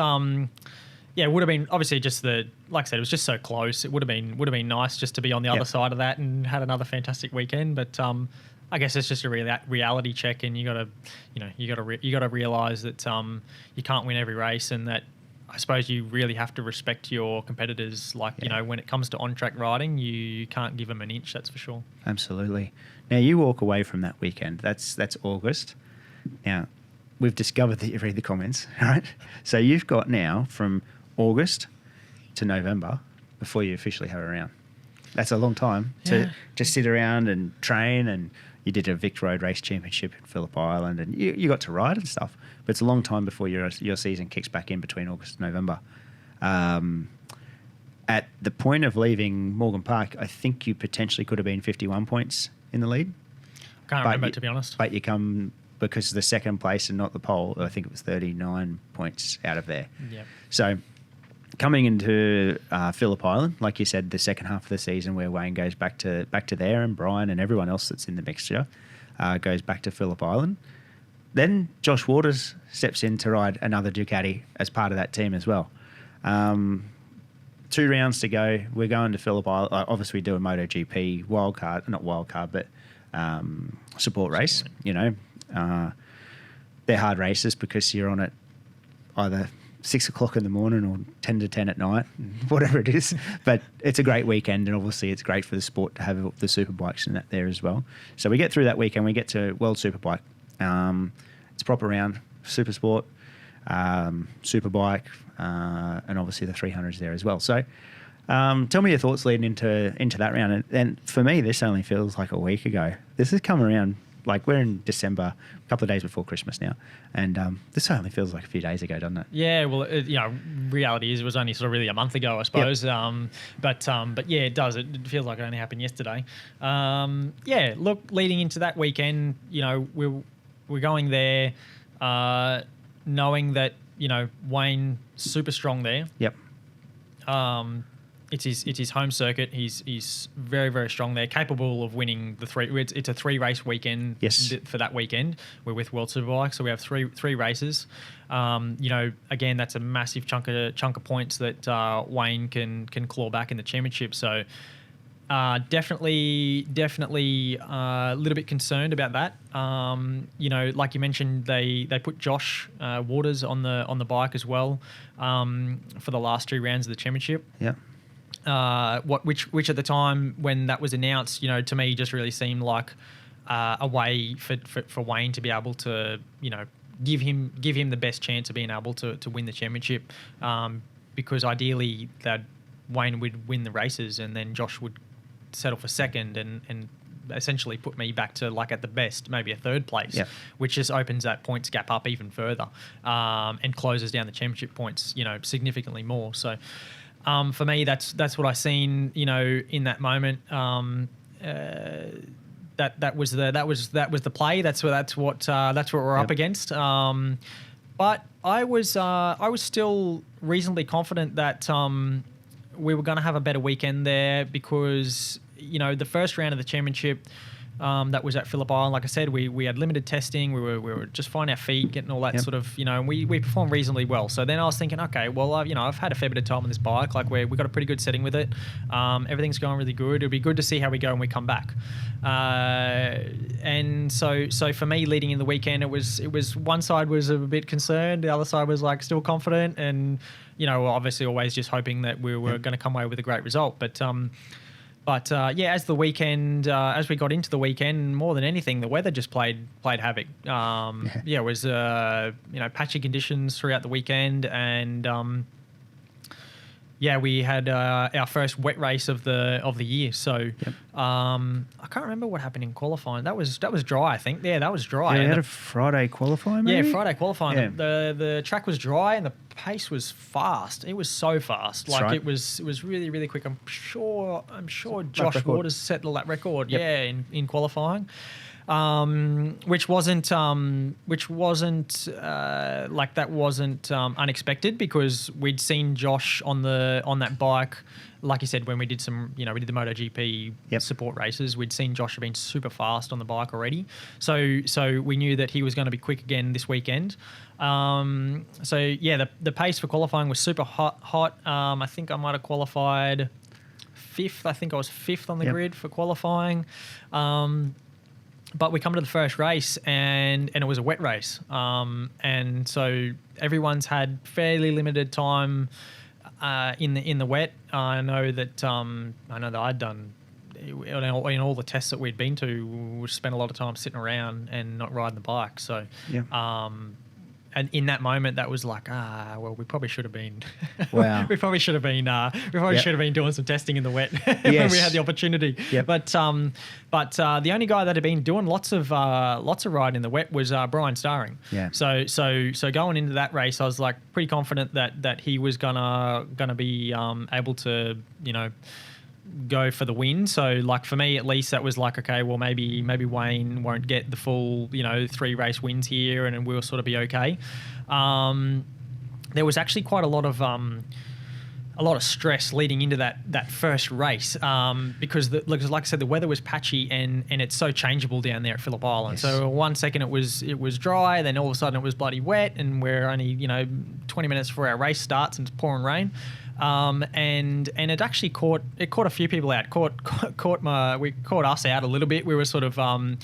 it would have been obviously just like I said, it was just so close. It would have been nice just to be on the other side of that and had another fantastic weekend. But I guess it's just a reality check, and you got to realize that you can't win every race, and that I suppose you really have to respect your competitors. When it comes to on-track riding, you can't give them an inch. That's for sure. Absolutely. Now you walk away from that weekend. That's August. Now, we've discovered that you read the comments, right? So you've got now from August to November before you officially have a round. That's a long time to just sit around and train, and you did a Vic Road Race Championship in Phillip Island, and you got to ride and stuff. But it's a long time before your season kicks back in between August and November. At the point of leaving Morgan Park, I think you potentially could have been 51 points in the lead. Can't remember, to be honest. But you come, because of the second place and not the pole, I think it was 39 points out of there. Yep. So coming into Phillip Island, like you said, the second half of the season where Wayne goes back to there, and Brian and everyone else that's in the mixture goes back to Phillip Island. Then Josh Waters steps in to ride another Ducati as part of that team as well. 2 rounds to go. We're going to Phillip Island. Obviously, we do a MotoGP but support race. You know, they're hard races because you're on it either 6 o'clock in the morning or 10 to 10 at night, whatever it is. But it's a great weekend, and obviously it's great for the sport to have the superbikes and that there as well. So we get through that weekend. We get to World Superbike. It's a proper round, super sport, superbike, and obviously the 300s there as well. So tell me your thoughts leading into that round. And for me, this only feels like a week ago. This has come around, like we're in December, a couple of days before Christmas now. And this only feels like a few days ago, doesn't it? Yeah, well, reality is it was only sort of really a month ago, I suppose. Yep. But yeah, it does. It feels like it only happened yesterday. Look, leading into that weekend, we're going there knowing that, Wayne super strong there. Yep. It's his home circuit. He's very, very strong there, capable of winning the 3. It's a 3-race weekend. Yes. For that weekend. We're with World Superbike, so we have three races. Again, that's a massive chunk of points that Wayne can claw back in the championship. So definitely a little bit concerned about that. Like you mentioned, they put Josh Waters on the bike as well for the last 2 rounds of the championship. Yeah. Which at the time when that was announced, to me just really seemed like a way for Wayne to be able to, give him the best chance of being able to win the championship, because ideally that Wayne would win the races and then Josh would settle for second and essentially put me back to, like, at the best maybe a 3rd place. Yep. Which just opens that points gap up even further and closes down the championship points significantly more. So for me, that's what I seen, in that moment. That was the play. That's what we're up against. But I was still reasonably confident that we were going to have a better weekend there because the first round of the championship. That was at Phillip Island. Like I said, we had limited testing. We were just finding our feet, getting all that sort of, and we performed reasonably well. So then I was thinking, okay, well, I've had a fair bit of time on this bike. Like we got a pretty good setting with it. Everything's going really good. It'll be good to see how we go when we come back. And so for me, leading in the weekend, it was one side was a bit concerned, the other side was like still confident, and obviously always just hoping that we were going to come away with a great result. But as the weekend, as we got into the weekend, more than anything, the weather just played havoc. It was patchy conditions throughout the weekend, and we had our first wet race of the year. So I can't remember what happened in qualifying. That was dry, I think. Yeah, that was dry. Yeah, we had a Friday qualifying, maybe? Yeah, Friday qualifying. Yeah. The track was dry and the pace was fast. It was so fast. That's right. It was really, really quick. I'm sure Josh Waters set the lap record. Yep. Yeah, in qualifying. Which wasn't unexpected because we'd seen Josh on that bike. Like you said, when we did we did the MotoGP support races, we'd seen Josh have been super fast on the bike already. So we knew that he was going to be quick again this weekend. The pace for qualifying was super hot. I think I might have qualified 5th. I think I was 5th on the grid for qualifying. But we come to the first race and it was a wet race. And so everyone's had fairly limited time in the wet. I know that I'd done in all the tests that we'd been to, we spent a lot of time sitting around and not riding the bike. So and in that moment, that was like, well, we probably should have been, Wow. we probably should have been doing some testing in the wet when Yes. we had the opportunity. Yep. But the only guy that had been doing lots of riding in the wet was Brian Starring. Yeah. So going into that race, I was like pretty confident that he was gonna be able to, you know, go for the win. So like for me at least, that was like, okay, well maybe Wayne won't get the full, you know, 3 race wins here, and we'll sort of be okay. There was actually quite a lot of stress leading into that first race, because like I said, the weather was patchy and it's so changeable down there at Phillip Island. Yes. So one second it was dry, then all of a sudden it was bloody wet, and we're only, you know, 20 minutes before our race starts and it's pouring rain. And it actually caught a few people out. We caught us out a little bit. We were sort of I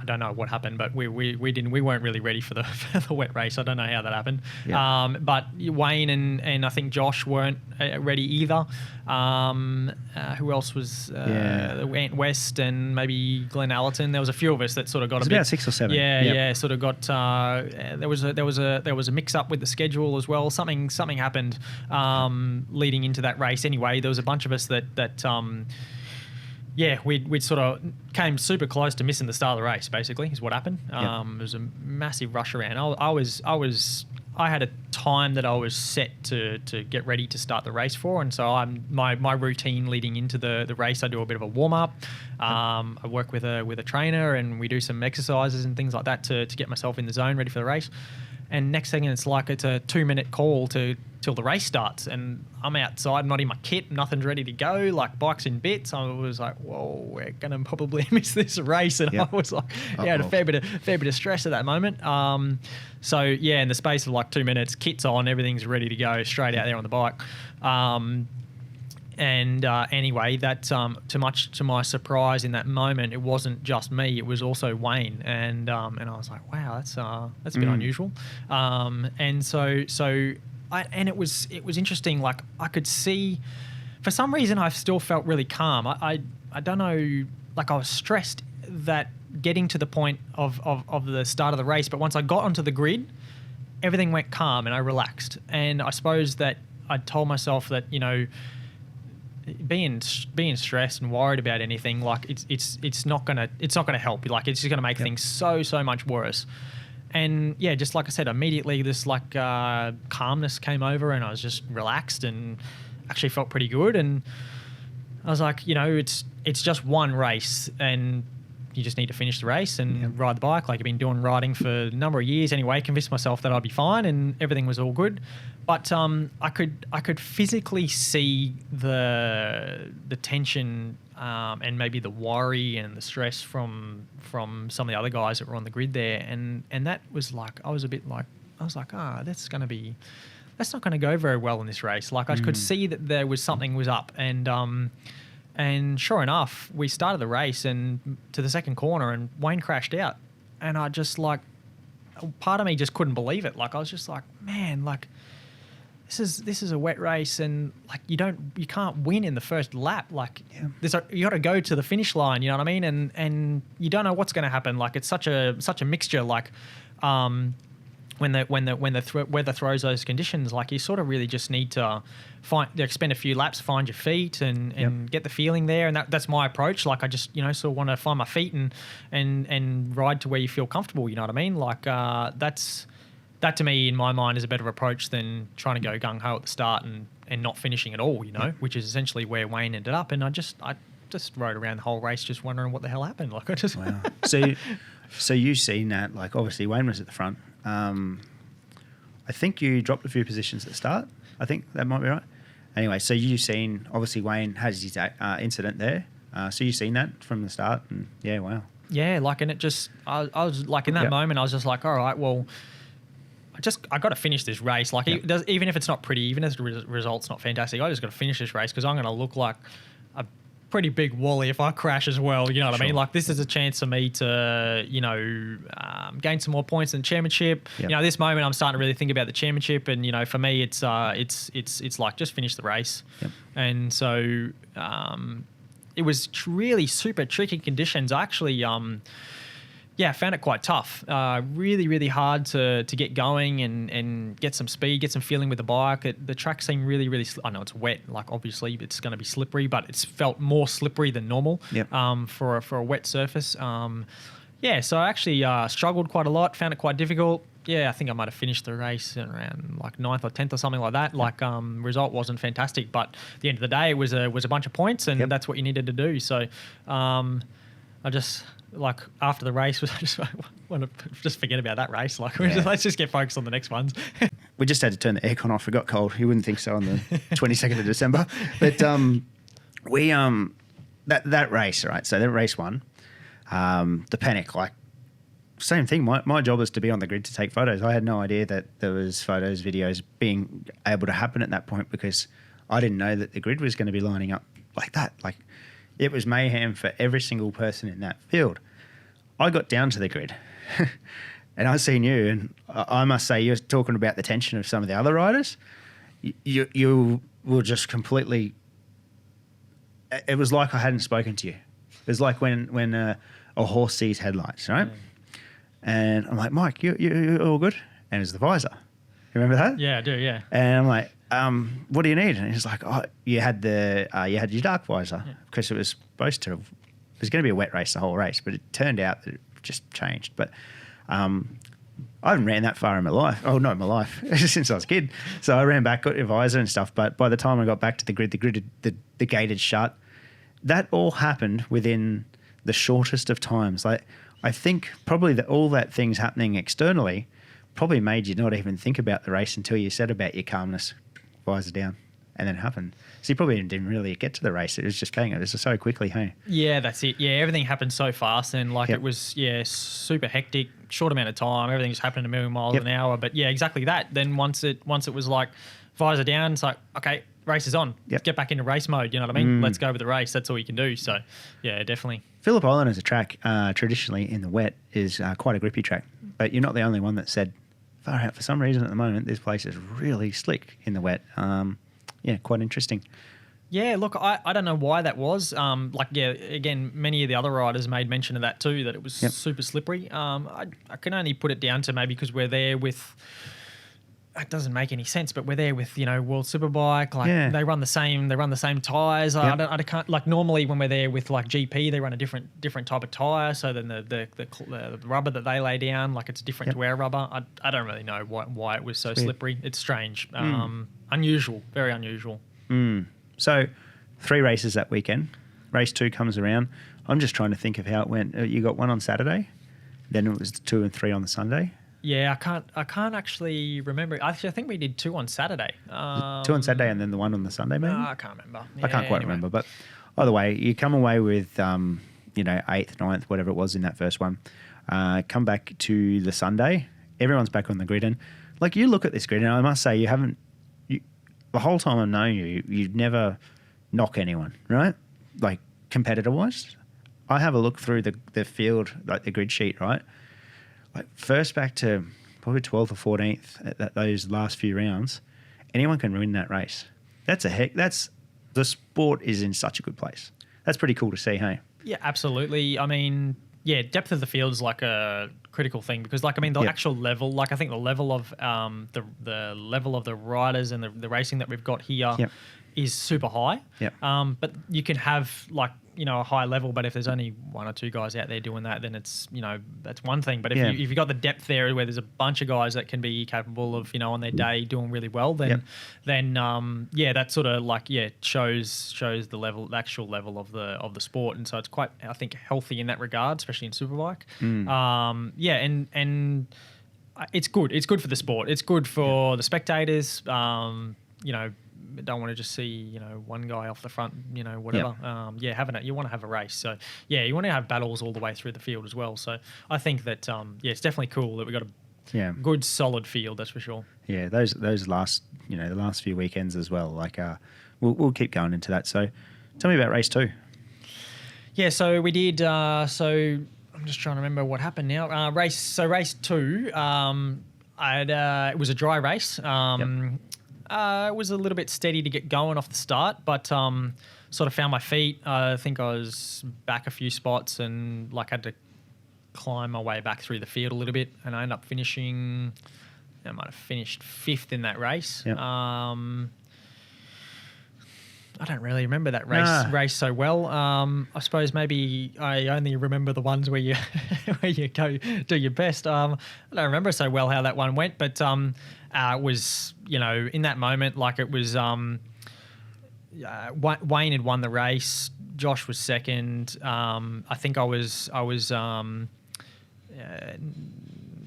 don't know what happened, but we weren't really ready for the wet race. I don't know how that happened. Yeah. But Wayne and I think Josh weren't ready either. Who else was Ant West and maybe Glenn Allerton? There was a few of us that sort of got about 6 or 7. Yeah, sort of got. There was a mix up with the schedule as well. Something happened leading into that race. Anyway, there was a bunch of us that we'd sort of came super close to missing the start of the race, basically, is what happened. It was a massive rush around. I had a time that I was set to get ready to start the race for, and so my routine leading into the race, I do a bit of a warm-up. I work with a trainer, and we do some exercises and things like that to get myself in the zone, ready for the race. And next thing, it's a 2-minute call till the race starts, and I'm outside, not in my kit, nothing's ready to go, like bike's in bits. I was like, whoa, we're gonna probably miss this race, and I was like, had a fair bit of stress at that moment. So in the space of like 2 minutes, kit's on, everything's ready to go, straight out there on the bike. Anyway, that to my surprise in that moment, it wasn't just me; it was also Wayne, and I was like, wow, that's a bit unusual. And it was interesting. Like I could see, for some reason, I still felt really calm. I don't know, like I was stressed that getting to the point of the start of the race, but once I got onto the grid, everything went calm and I relaxed. And I suppose that I told myself that, you know, being stressed and worried about anything, like it's not gonna help. Like it's just gonna make things so much worse. And yeah, just like I said, immediately this calmness came over, and I was just relaxed and actually felt pretty good. And I was like, you know, it's just one race, and you just need to finish the race and ride the bike like I've been doing riding for a number of years anyway. Convinced myself that I'd be fine and everything was all good. But I could physically see the tension and maybe the worry and the stress from some of the other guys that were on the grid there, and that was like I was like, that's not going to go very well in this race. Like I could see that something was up, and sure enough, we started the race and to the second corner, and Wayne crashed out, and I just like, part of me just couldn't believe it. Like I was just like, man, like this is a wet race, and like you can't win in the first lap. Like you got to go to the finish line. You know what I mean? And you don't know what's going to happen. Like it's such a mixture. Like when the weather throws those conditions, like you sort of really just need to spend a few laps, find your feet, and get the feeling there. And that's my approach. Like I just sort of want to find my feet and ride to where you feel comfortable. You know what I mean? Like that to me, in my mind, is a better approach than trying to go gung-ho at the start and not finishing at all, which is essentially where Wayne ended up. And I just rode around the whole race just wondering what the hell happened. Like I just... Wow. So you've seen that, like obviously Wayne was at the front. I think you dropped a few positions at the start. I think that might be right. Anyway, so you've seen, obviously Wayne has his incident there. So you've seen that from the start, and yeah, wow. Yeah, like, and it just, I was like, in that moment, I was just like, all right, well, I got to finish this race. Like, even if it's not pretty, even if the result's not fantastic, I just got to finish this race because I'm going to look like a pretty big wally if I crash as well. You know what I mean? Like, this is a chance for me to, gain some more points in the championship. Yep. At this moment, I'm starting to really think about the championship, and for me, it's like just finish the race. Yep. And so it was really super tricky conditions. I actually Yeah, I found it quite tough. Really, really hard to get going and get some speed, get some feeling with the bike. The track seemed really, really. I know it's wet. Like obviously, it's going to be slippery, but it's felt more slippery than normal. Yep. For a wet surface. Yeah, so I actually struggled quite a lot. Found it quite difficult. Yeah, I think I might have finished the race around like 9th or 10th or something like that. Like, result wasn't fantastic, but at the end of the day, it was a bunch of points, and that's what you needed to do. So, I just like after the race, I just want to just forget about that race. Like, let's just get focused on the next ones. We just had to turn the aircon off. It got cold. You wouldn't think so on the 22nd of December, but that race, right? So that race one, the panic, like. Same thing. My job was to be on the grid to take photos. I had no idea that there was photos, videos being able to happen at that point because I didn't know that the grid was going to be lining up like that. Like it was mayhem for every single person in that field. I got down to the grid and I seen you, and I must say you're talking about the tension of some of the other riders. You were just completely. It was like I hadn't spoken to you. It was like when a horse sees headlights, right? Yeah. And I'm like, Mike, you're all good? And it's the visor. You remember that? Yeah, I do, yeah. And I'm like, what do you need? And he's like, oh, you had your dark visor because it was supposed to, it was going to be a wet race the whole race, but it turned out that it just changed. But I haven't ran that far in my life. Oh, not in my life, since I was a kid. So I ran back, got your visor and stuff. But by the time I got back to the grid, the gate had shut. That all happened within the shortest of times. Like, I think probably that all that things happening externally probably made you not even think about the race until you said about your calmness, visor down, and then it happened. So you probably didn't really get to the race. It was just bang. It was so quickly, hey? Yeah, that's it. Yeah, everything happened so fast, and like Yep. it was super hectic, short amount of time. Everything just happened a million miles an hour. But yeah, exactly that. Then once it was like visor down, it's like, okay, race is on. Yep. Get back into race mode. You know what I mean? Let's go with the race. That's all you can do. So yeah, definitely. Phillip Island as a track, traditionally in the wet, is quite a grippy track. But you're not the only one that said, far out, for some reason at the moment, this place is really slick in the wet. Yeah, quite interesting. Yeah, look, I don't know why that was. Again, many of the other riders made mention of that too, that it was super slippery. I can only put it down to maybe because we're there with... It doesn't make any sense, but we're there with, World Superbike. Like they run the same tires. Yep. I can't, like normally when we're there with like GP, they run a different type of tire. So then the rubber that they lay down, like it's different to our rubber. I don't really know why it was so slippery. It's strange, unusual, very unusual. So 3 races that weekend. Race 2 comes around. I'm just trying to think of how it went. You got one on Saturday, then it was 2 and 3 on the Sunday. Yeah, I can't actually remember. Actually, I think we did 2 on Saturday. 2 on Saturday and then the one on the Sunday, maybe? I can't remember. I can't quite remember. But either way, you come away with, 8th, 9th, whatever it was in that first one. Come back to the Sunday. Everyone's back on the grid. And, like, you look at this grid, and I must say, the whole time I've known you never knock anyone, right? Like, competitor-wise. I have a look through the field, like the grid sheet, right? Like first back to probably 12th or 14th at those last few rounds, anyone can win that race. That's the sport is in such a good place. That's pretty cool to see, hey? Yeah, absolutely. I mean, yeah, depth of the field is like a critical thing because, like, I mean, the actual level, like I think the level of the level of the riders and the racing that we've got here is super high. Yep. But you can have like, a high level, but if there's only 1 or 2 guys out there doing that, then it's, that's one thing. But if you've got the depth there where there's a bunch of guys that can be capable of, on their day doing really well, then that sort of like, shows the level, the actual level of the sport. And so it's quite, I think, healthy in that regard, especially in Superbike. And it's good. It's good for the sport. It's good for the spectators. Don't want to just see, one guy off the front, whatever. You want to have a race. So, you want to have battles all the way through the field as well. So I think that, it's definitely cool that we got a good, solid field, that's for sure. Yeah, those last, the last few weekends as well. Like, we'll keep going into that. So tell me about race 2. Yeah, so we did, I'm just trying to remember what happened now. Race 2, it was a dry race. It was a little bit steady to get going off the start, but sort of found my feet. I think I was back a few spots and like had to climb my way back through the field a little bit, and I ended up finishing. I might have finished 5th in that race. Yep. I don't really remember that race so well. I suppose maybe I only remember the ones where you where you go do your best. I don't remember so well how that one went, but it was, you know, in that moment, like it was. Wayne had won the race. Josh was second. I think I was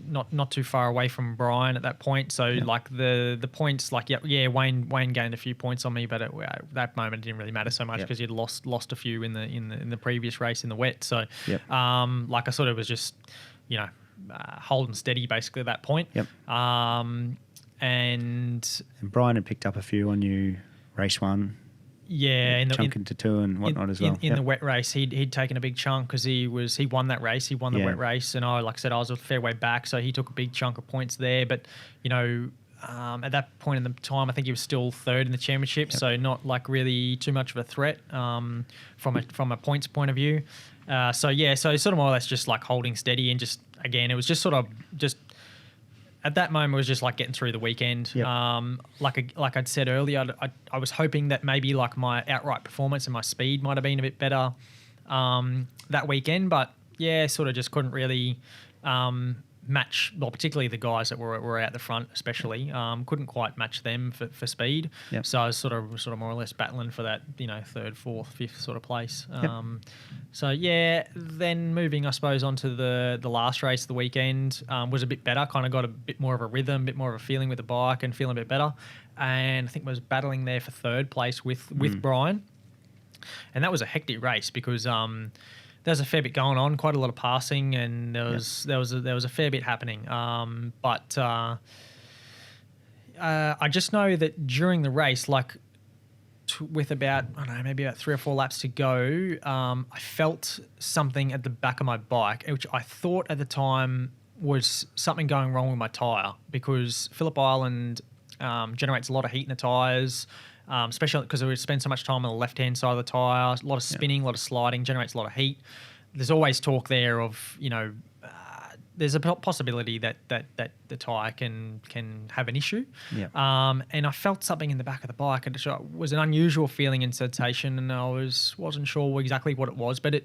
not too far away from Brian at that point. So like the points, like Wayne gained a few points on me, but at that moment it didn't really matter so much because you'd lost a few in the previous race in the wet. So like I sort of was just, you know, holding steady basically at that point. And Brian had picked up a few on you race 1. Yeah, chunk into 2 and whatnot as well. In the wet race, he'd taken a big chunk because he won that race. He won the wet race, and like I said, I was a fair way back, so he took a big chunk of points there. But you know, at that point in the time, I think he was still 3rd in the championship, so not like really too much of a threat from a points point of view. So sort of more or less just like holding steady, and just again, it was just sort of just. At that moment, it was just like getting through the weekend. Like I'd said earlier, I was hoping that maybe like my outright performance and my speed might have been a bit better that weekend, but sort of just couldn't really match. Well, particularly the guys that were out the front, especially couldn't quite match them for speed. So I was sort of more or less battling for that, you know, 3rd, 4th, 5th sort of place. Then moving, I suppose, onto the last race of the weekend was a bit better. Kind of got a bit more of a rhythm, a bit more of a feeling with the bike, and feeling a bit better. And I think I was battling there for 3rd place with Brian, and that was a hectic race because there's a fair bit going on, quite a lot of passing, and there was a fair bit happening. But I just know that during the race, like with about, I don't know, maybe about 3 or 4 laps to go, I felt something at the back of my bike, which I thought at the time was something going wrong with my tyre, because Phillip Island generates a lot of heat in the tyres. Especially because we spend so much time on the left-hand side of the tyre, a lot of spinning, a lot of sliding, generates a lot of heat. There's always talk there of, you know, there's a possibility that the tyre can have an issue. And I felt something in the back of the bike, and it was an unusual feeling and sensation, and I wasn't sure exactly what it was, but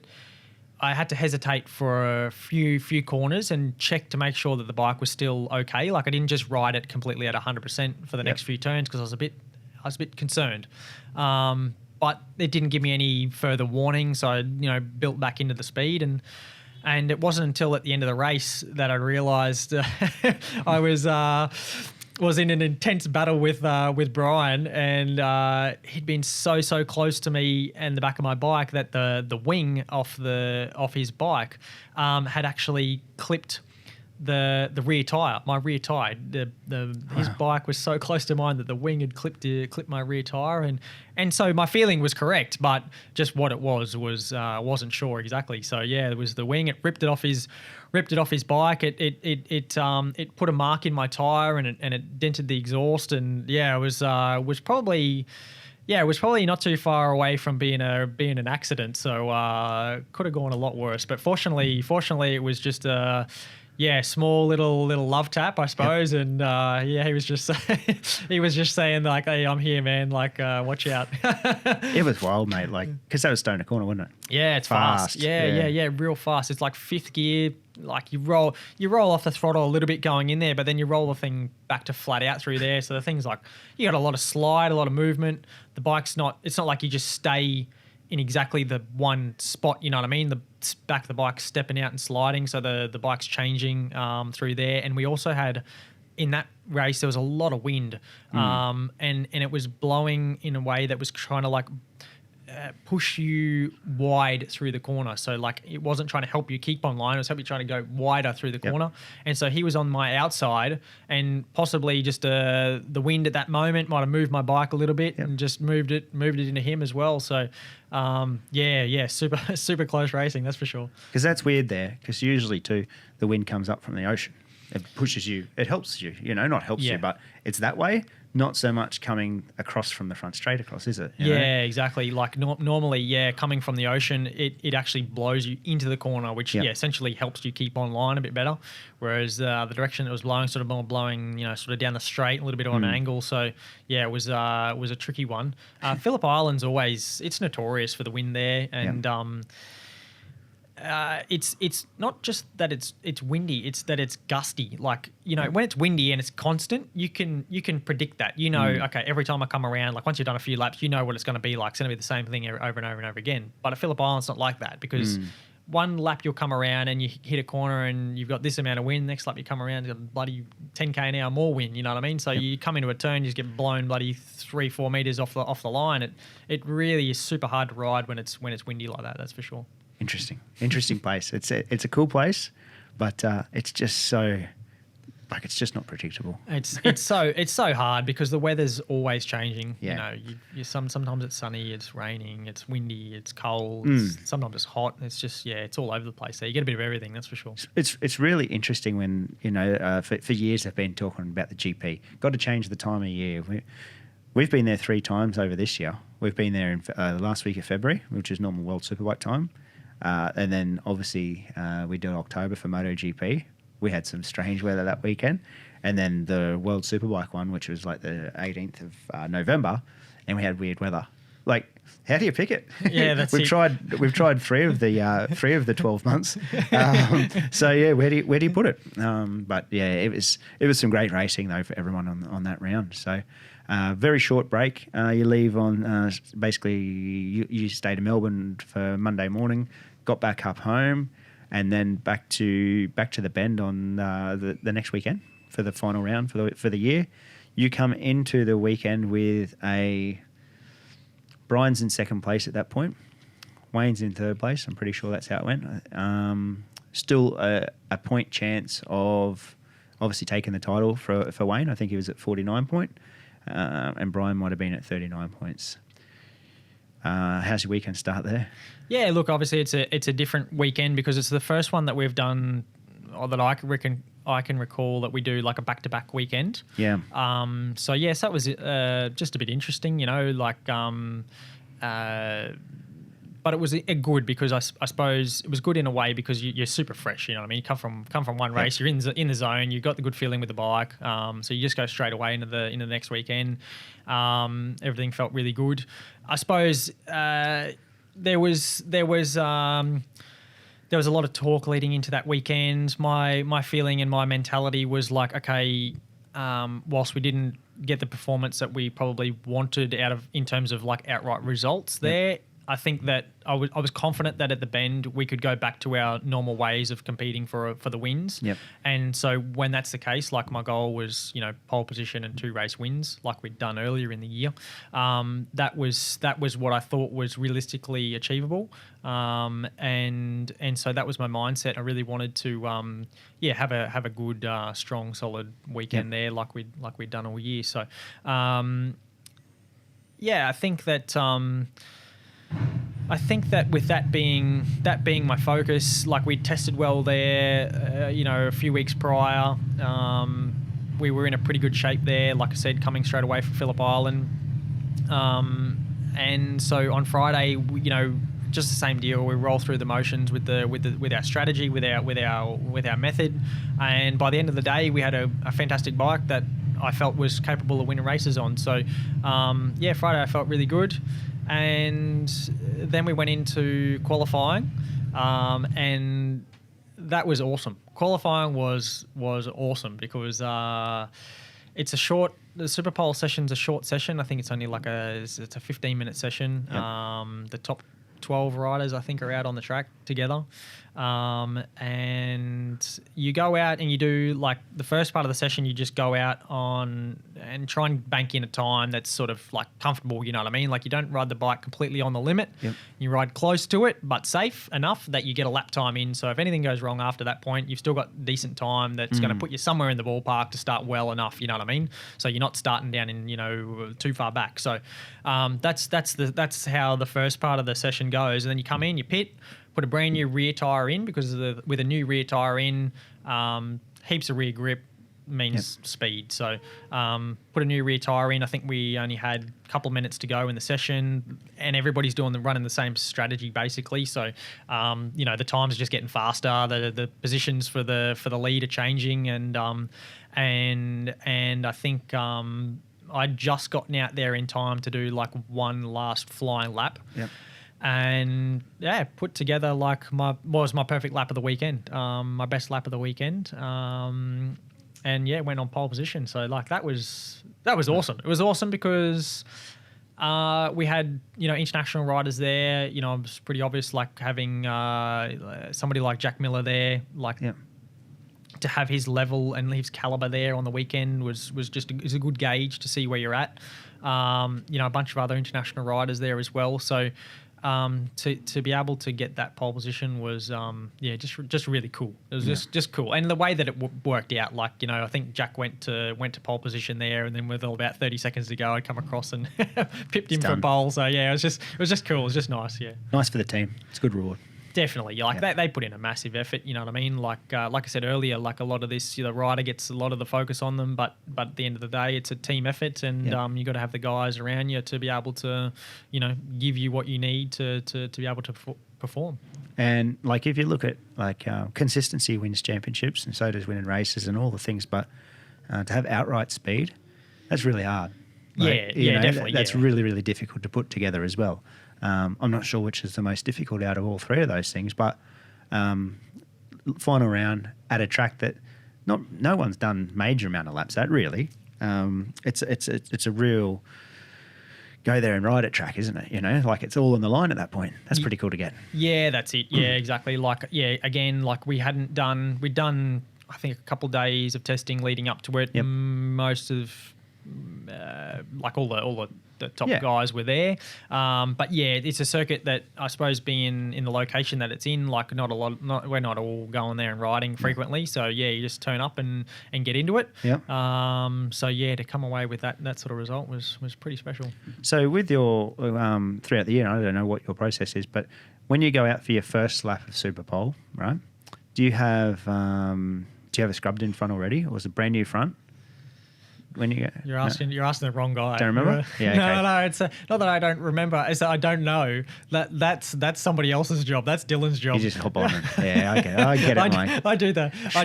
I had to hesitate for a few corners and check to make sure that the bike was still okay. Like I didn't just ride it completely at 100% for the next few turns because I was a bit concerned, but it didn't give me any further warning. So I, built back into the speed, and it wasn't until at the end of the race that I realised I was in an intense battle with Brian, and he'd been so close to me and the back of my bike that the wing off his bike had actually clipped the rear tire, my rear tire. His bike was so close to mine that the wing had clipped my rear tire, and so my feeling was correct, but just what it was wasn't sure exactly. So it was the wing. It ripped it off his bike. It put a mark in my tire, and it dented the exhaust, and it was probably not too far away from being an accident. So could have gone a lot worse, but fortunately it was just small little love tap, I suppose. Yep. And he was just saying like, "Hey, I'm here, man. Like, watch out." It was wild, mate. Like, because that was Stoner Corner, wasn't it? Yeah, it's fast. Yeah, real fast. It's like 5th gear. Like you roll off the throttle a little bit going in there, but then you roll the thing back to flat out through there. So the thing's like, you got a lot of slide, a lot of movement. The bike's it's not like you just stay in exactly the one spot, you know what I mean? The back of the bike stepping out and sliding, so the bike's changing through there. And we also had, in that race, there was a lot of wind, and it was blowing in a way that was trying to like push you wide through the corner. So like it wasn't trying to help you keep on line, it was helping you trying to go wider through the corner. And so he was on my outside, and possibly just the wind at that moment might have moved my bike a little bit and just moved it into him as well. So super close racing, that's for sure. Because that's weird there, because usually too the wind comes up from the ocean. It pushes you, it helps you, not helps you, but it's that way. not so much coming across from the front straight across, is it? You know? Yeah, exactly. Like normally, coming from the ocean, it actually blows you into the corner, which essentially helps you keep on line a bit better. Whereas the direction it was blowing, sort of more blowing, sort of down the straight, a little bit on an angle. So yeah, it was a tricky one. Phillip Island's it's notorious for the wind there, and it's not just that it's windy, it's that it's gusty. Like, when it's windy and it's constant, you can predict that. Okay, every time I come around, like once you've done a few laps, you know what it's going to be like. It's going to be the same thing over and over and over again. But at Phillip Island, it's not like that, because one lap you'll come around and you hit a corner and you've got this amount of wind. Next lap you come around, you've got bloody 10k an hour more wind. You know what I mean? So you come into a turn, you just get blown bloody 3-4 meters off the line. It really is super hard to ride when it's windy like that. That's for sure. Interesting place. It's a cool place, but it's just so, like, it's just not predictable. It's so hard because the weather's always changing. Yeah. Sometimes it's sunny, it's raining, it's windy, it's cold, sometimes it's hot. It's just it's all over the place. So you get a bit of everything, that's for sure. It's really interesting when for years they've been talking about the GP. Got to change the time of year. We've been there 3 times over this year. We've been there in the last week of February, which is normal World Superbike time. And then obviously we did October for MotoGP. We had some strange weather that weekend. And then the World Superbike one, which was like the 18th of November, and we had weird weather. Like, how do you pick it? Yeah, that's we've tried 3 of the 12 months. So yeah, where do you put it? But yeah, it was some great racing though for everyone on that round. So very short break. You leave on basically you stay to Melbourne for Monday morning, got back up home, and then back to the Bend on the next weekend for the final round for the year. You come into the weekend with Brian's in second place at that point. Wayne's in third place. I'm pretty sure that's how it went. Still a point chance of obviously taking the title for Wayne. I think he was at 49 point, and Brian might have been at 39 points. How's your weekend start there? Yeah, look, obviously it's a different weekend because it's the first one that we've done, or that I can recall that we do like a back-to-back weekend. Yeah. So yes, that was just a bit interesting, but it was good because I suppose it was good in a way because you're super fresh. You know what I mean? You come from one race, you're in the zone, you've got the good feeling with the bike. So you just go straight away into the next weekend. Everything felt really good. I suppose there was a lot of talk leading into that weekend. My feeling and my mentality was like, okay, whilst we didn't get the performance that we probably wanted in terms of like outright results there, I think that I was confident that at the Bend we could go back to our normal ways of competing for the wins. Yep. And so when that's the case, like my goal was, pole position and 2 race wins like we'd done earlier in the year. That was what I thought was realistically achievable. And so that was my mindset. I really wanted to have a good strong solid weekend there like we'd done all year. So I think that with that being my focus, like we tested well there, a few weeks prior, we were in a pretty good shape there. Like I said, coming straight away from Phillip Island, and so on Friday, just the same deal. We roll through the motions with our strategy, with our method, and by the end of the day, we had a fantastic bike that I felt was capable of winning races on. So Friday I felt really good. And then we went into qualifying, and that was awesome. Qualifying was awesome because it's the Super Pole session's a short session. I think it's only it's a 15-minute session. Yep. The top 12 riders, I think, are out on the track together. And you go out and you do, like, the first part of the session, you just go out on and try and bank in a time that's sort of, like, comfortable, you know what I mean? Like, you don't ride the bike completely on the limit. Yep. You ride close to it, but safe enough that you get a lap time in. So if anything goes wrong after that point, you've still got decent time that's going to put you somewhere in the ballpark to start well enough, you know what I mean? So you're not starting down in, too far back. So that's how the first part of the session goes. And then you come in, you pit, put a brand new rear tyre in because with a new rear tyre in, heaps of rear grip, means speed. So put a new rear tyre in. I think we only had a couple of minutes to go in the session, and everybody's running the same strategy basically. So the times are just getting faster. The positions for the lead are changing, and I think I'd just gotten out there in time to do like one last flying lap. Yep. And yeah, put together like my perfect lap of the weekend, my best lap of the weekend, and yeah, went on pole position. So like that was awesome. It was awesome because we had international riders there. It was pretty obvious, like having somebody like Jack Miller there, like. Yep. To have his level and his caliber there on the weekend was a good gauge to see where you're at. A bunch of other international riders there as well. So to be able to get that pole position was just really cool. It was just cool, and the way that it worked out, like I think Jack went to pole position there, and then with about 30 seconds to go, I'd come across and pipped him for pole. So yeah, it was just cool. It was just nice. Yeah, nice for the team. It's a good reward. Definitely, they put in a massive effort. You know what I mean? Like I said earlier, like a lot of this, the rider gets a lot of the focus on them, but at the end of the day, it's a team effort, and you got to have the guys around you to be able to, give you what you need to be able to perform. And like if you look at like consistency wins championships, and so does winning races and all the things, but to have outright speed, that's really hard. Like, definitely. That's really, really difficult to put together as well. I'm not sure which is the most difficult out of all three of those things, but final round at a track that no one's done major amount of laps at really. It's a real go there and ride it track, isn't it? Like it's all on the line at that point. That's pretty cool to get. Yeah, that's it. Yeah, exactly. Like again, like we'd done I think a couple of days of testing leading up to it. Yep. Most of like all the top guys were there, but yeah, it's a circuit that I suppose being in the location that it's in, like we're not all going there and riding frequently. So yeah, you just turn up and get into it. Yeah. So yeah, to come away with that sort of result was pretty special. So with your throughout the year, I don't know what your process is, but when you go out for your first lap of Super Pole, right? Do you have a scrubbed in front already, or is it brand new front? When you you're asking the wrong guy. Don't remember? Yeah, okay. No, it's not that I don't remember. It's that I don't know. That's somebody else's job. That's Dylan's job. You just hop on it. Yeah, okay. I get it, Mike. I do that. I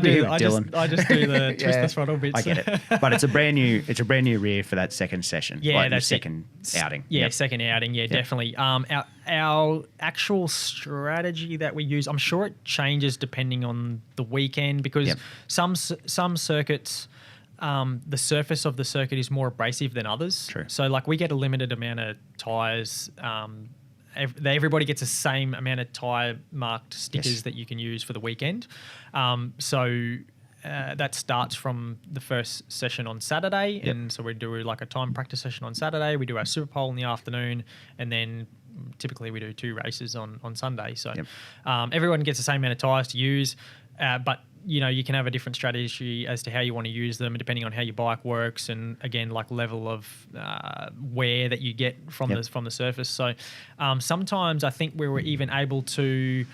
just do the twist the throttle bits. I get it. But it's a brand new rear for that second session. Yeah, like that's second outing. Yeah, second outing. Yeah, definitely. Our actual strategy that we use, I'm sure it changes depending on the weekend, because some circuits. The surface of the circuit is more abrasive than others. True. So like we get a limited amount of tyres. Everybody gets the same amount of tyre marked stickers that you can use for the weekend. So that starts from the first session on Saturday. Yep. And so we do like a time practice session on Saturday. We do our Super Pole in the afternoon, and then typically we do 2 races on Sunday. So everyone gets the same amount of tyres to use, but you can have a different strategy as to how you want to use them, depending on how your bike works, and again, like level of wear that you get from the surface. So sometimes I think we were even able to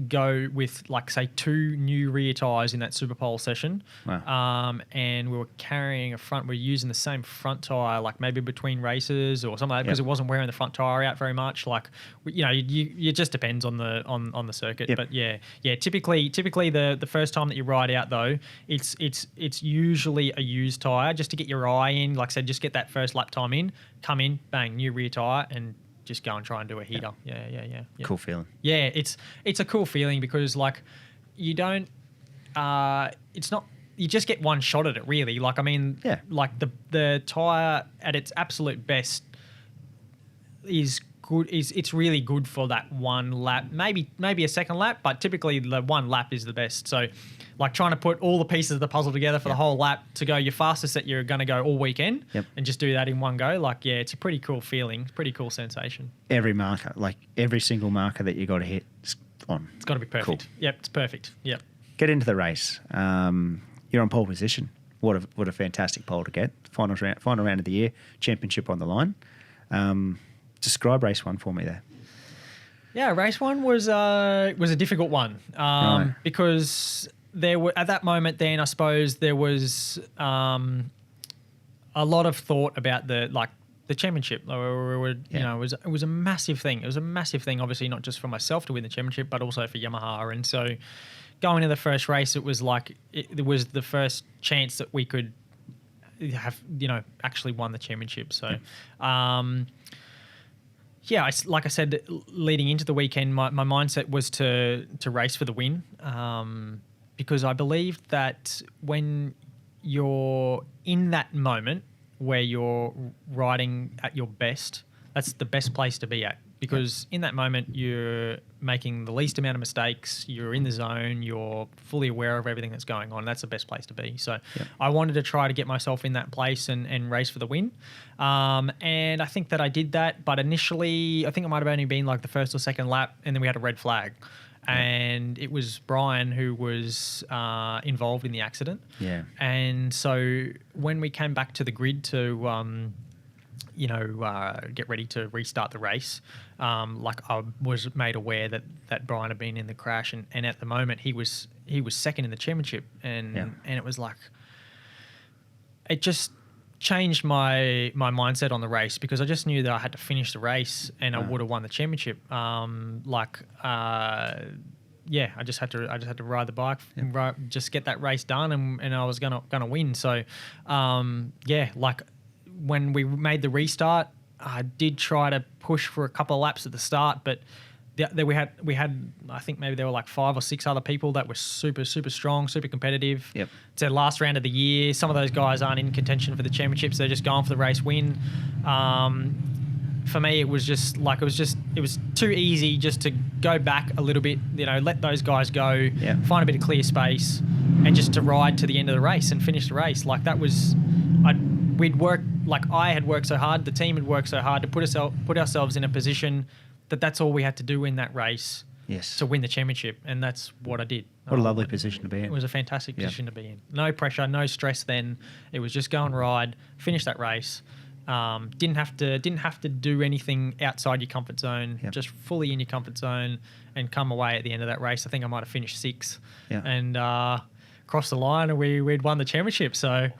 go with like say 2 new rear tyres in that Super Pole session. Wow. And we were carrying we're using the same front tyre, like maybe between races or something like that, because it wasn't wearing the front tyre out very much. Like, it just depends on the circuit. Yep. But yeah, typically the first time that you ride out though, it's usually a used tyre just to get your eye in. Like I said, just get that first lap time in, come in, bang, new rear tyre, and just go and try and do a heater. Yeah. Cool feeling. Yeah, it's a cool feeling because like you don't it's not, you just get one shot at it really. Like I mean, like the tyre at its absolute best is good, it's really good for that one lap, maybe a second lap, but typically the one lap is the best. So like trying to put all the pieces of the puzzle together for the whole lap to go your fastest that you're going to go all weekend and just do that in one go. Like, yeah, it's a pretty cool feeling, pretty cool sensation. Every marker, like every single marker that you got to hit is on. It's got to be perfect. Cool. Yep, it's perfect. Yep. Get into the race. You're on pole position. What a fantastic pole to get. Final round of the year, championship on the line. Describe race 1 for me there. Yeah, race 1 was a difficult one because there were at that moment. Then I suppose there was a lot of thought about the championship. You know, it was a massive thing. It was a massive thing, obviously not just for myself to win the championship, but also for Yamaha. And so, going to the first race, it was like it was the first chance that we could have, you know, actually won the championship. So. Like I said, leading into the weekend, my mindset was to race for the win, because I believed that when you're in that moment where you're riding at your best, that's the best place to be at. Because in that moment, you're making the least amount of mistakes, you're in the zone, you're fully aware of everything that's going on. That's the best place to be. So I wanted to try to get myself in that place and race for the win. And I think that I did that. But initially, I think it might have only been like the first or second lap, and then we had a red flag. And it was Brian who was involved in the accident. Yeah. And so when we came back to the grid to... get ready to restart the race. I was made aware that Brian had been in the crash, and at the moment he was second in the championship, and it was like, it just changed my mindset on the race, because I just knew that I had to finish the race and I would have won the championship. I just had to ride the bike, just get that race done, and I was gonna win. So, when we made the restart, I did try to push for a couple of laps at the start, but we had I think maybe there were like 5 or 6 other people that were super, super strong, super competitive. Yep. It's their last round of the year. Some of those guys aren't in contention for the championships. They're just going for the race win. For me, it was too easy just to go back a little bit, you know, let those guys go, find a bit of clear space, and just to ride to the end of the race and finish the race. Like that was, I had worked so hard, the team had worked so hard to put ourselves in a position that's all we had to do in that race to win the championship, and that's what I did. What a lovely position to be in. It was a fantastic position to be in. No pressure, no stress then. It was just go and ride, finish that race. Didn't have to do anything outside your comfort zone, just fully in your comfort zone, and come away at the end of that race. I think I might have finished 6th and crossed the line, and we'd won the championship. So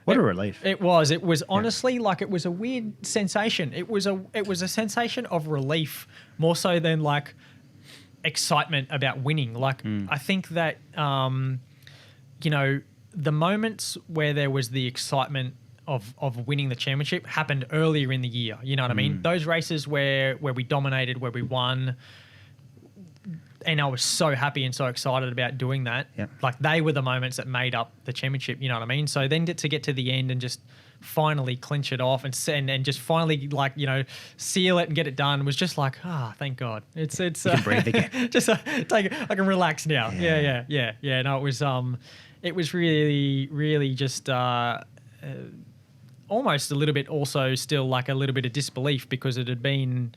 what a relief. It was honestly like, it was a weird sensation. It was a sensation of relief more so than like excitement about winning. Like I think that the moments where there was the excitement of winning the championship happened earlier in the year. You know what I mean? Those races where we dominated, where we won, and I was so happy and so excited about doing that. Yep. Like they were the moments that made up the championship. You know what I mean? So then to get to the end and just finally clinch it off and just finally seal it and get it done was just like, thank God. You can breathe again. Just I can relax now. Yeah. No, it was really, really just almost a little bit also still like a little bit of disbelief, because it had been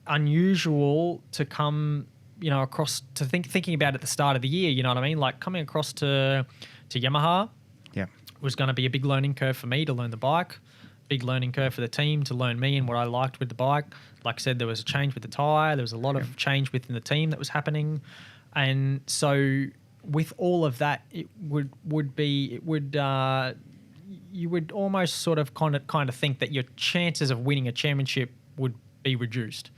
unusual to come, across to thinking about at the start of the year, you know what I mean? Like coming across to Yamaha was going to be a big learning curve for me to learn the bike, big learning curve for the team to learn me and what I liked with the bike. Like I said, there was a change with the tyre, there was a lot of change within the team that was happening. And so with all of that, you would almost sort of kind of think that your chances of winning a championship would be reduced.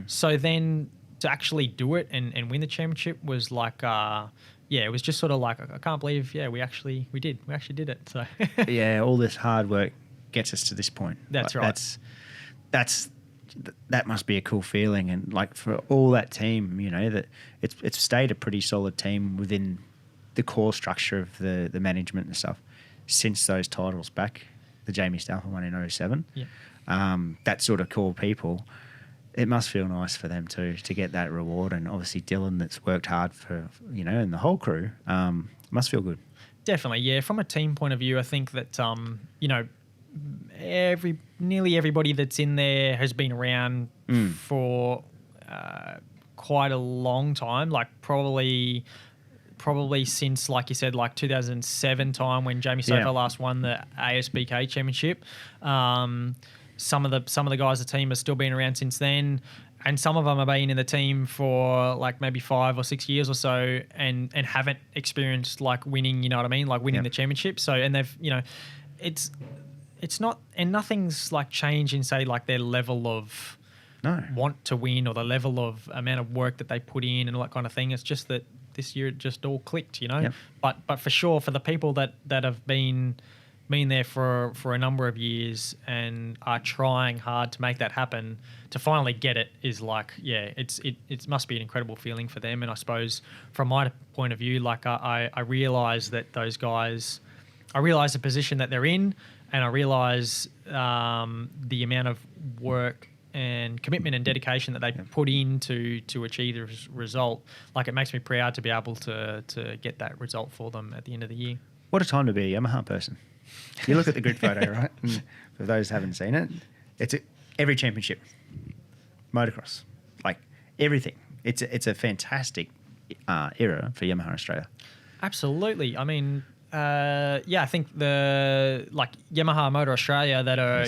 So then to actually do it and win the championship was like, it was just sort of like, I can't believe, we actually did it. So all this hard work gets us to this point. That's like, right. That must be a cool feeling, and like for all that team, that it's stayed a pretty solid team within the core structure of the management and stuff since those titles back, the Jamie Stafford one in 07. That sort of core people. It must feel nice for them too to get that reward, and obviously Dylan that's worked hard for and the whole crew must feel good. Definitely, from a team point of view, I think that nearly everybody that's in there has been around for quite a long time, like probably since, like you said, like 2007 time when Jamie Stafford last won the ASBK championship. Some of the guys, the team has still been around since then, and some of them have been in the team for like maybe 5 or 6 years or so, and haven't experienced like winning. You know what I mean? Like winning the championship. So, and they've, it's not, and nothing's like changed in say like their level of want to win or the level of amount of work that they put in and all that kind of thing. It's just that this year it just all clicked, Yep. But for sure, for the people that have been there for a number of years and are trying hard to make that happen, to finally get it is like, it must be an incredible feeling for them. And I suppose from my point of view, like I realise that those guys, I realise the position that they're in, and I realise the amount of work and commitment and dedication that they put in to achieve the result. Like, it makes me proud to be able to get that result for them at the end of the year. What a time to be a Yamaha person. You look at the grid photo, right? And for those who haven't seen it, it's every championship, motocross, like everything. It's a fantastic era for Yamaha Australia. Absolutely. I mean, I think the Yamaha Motor Australia that are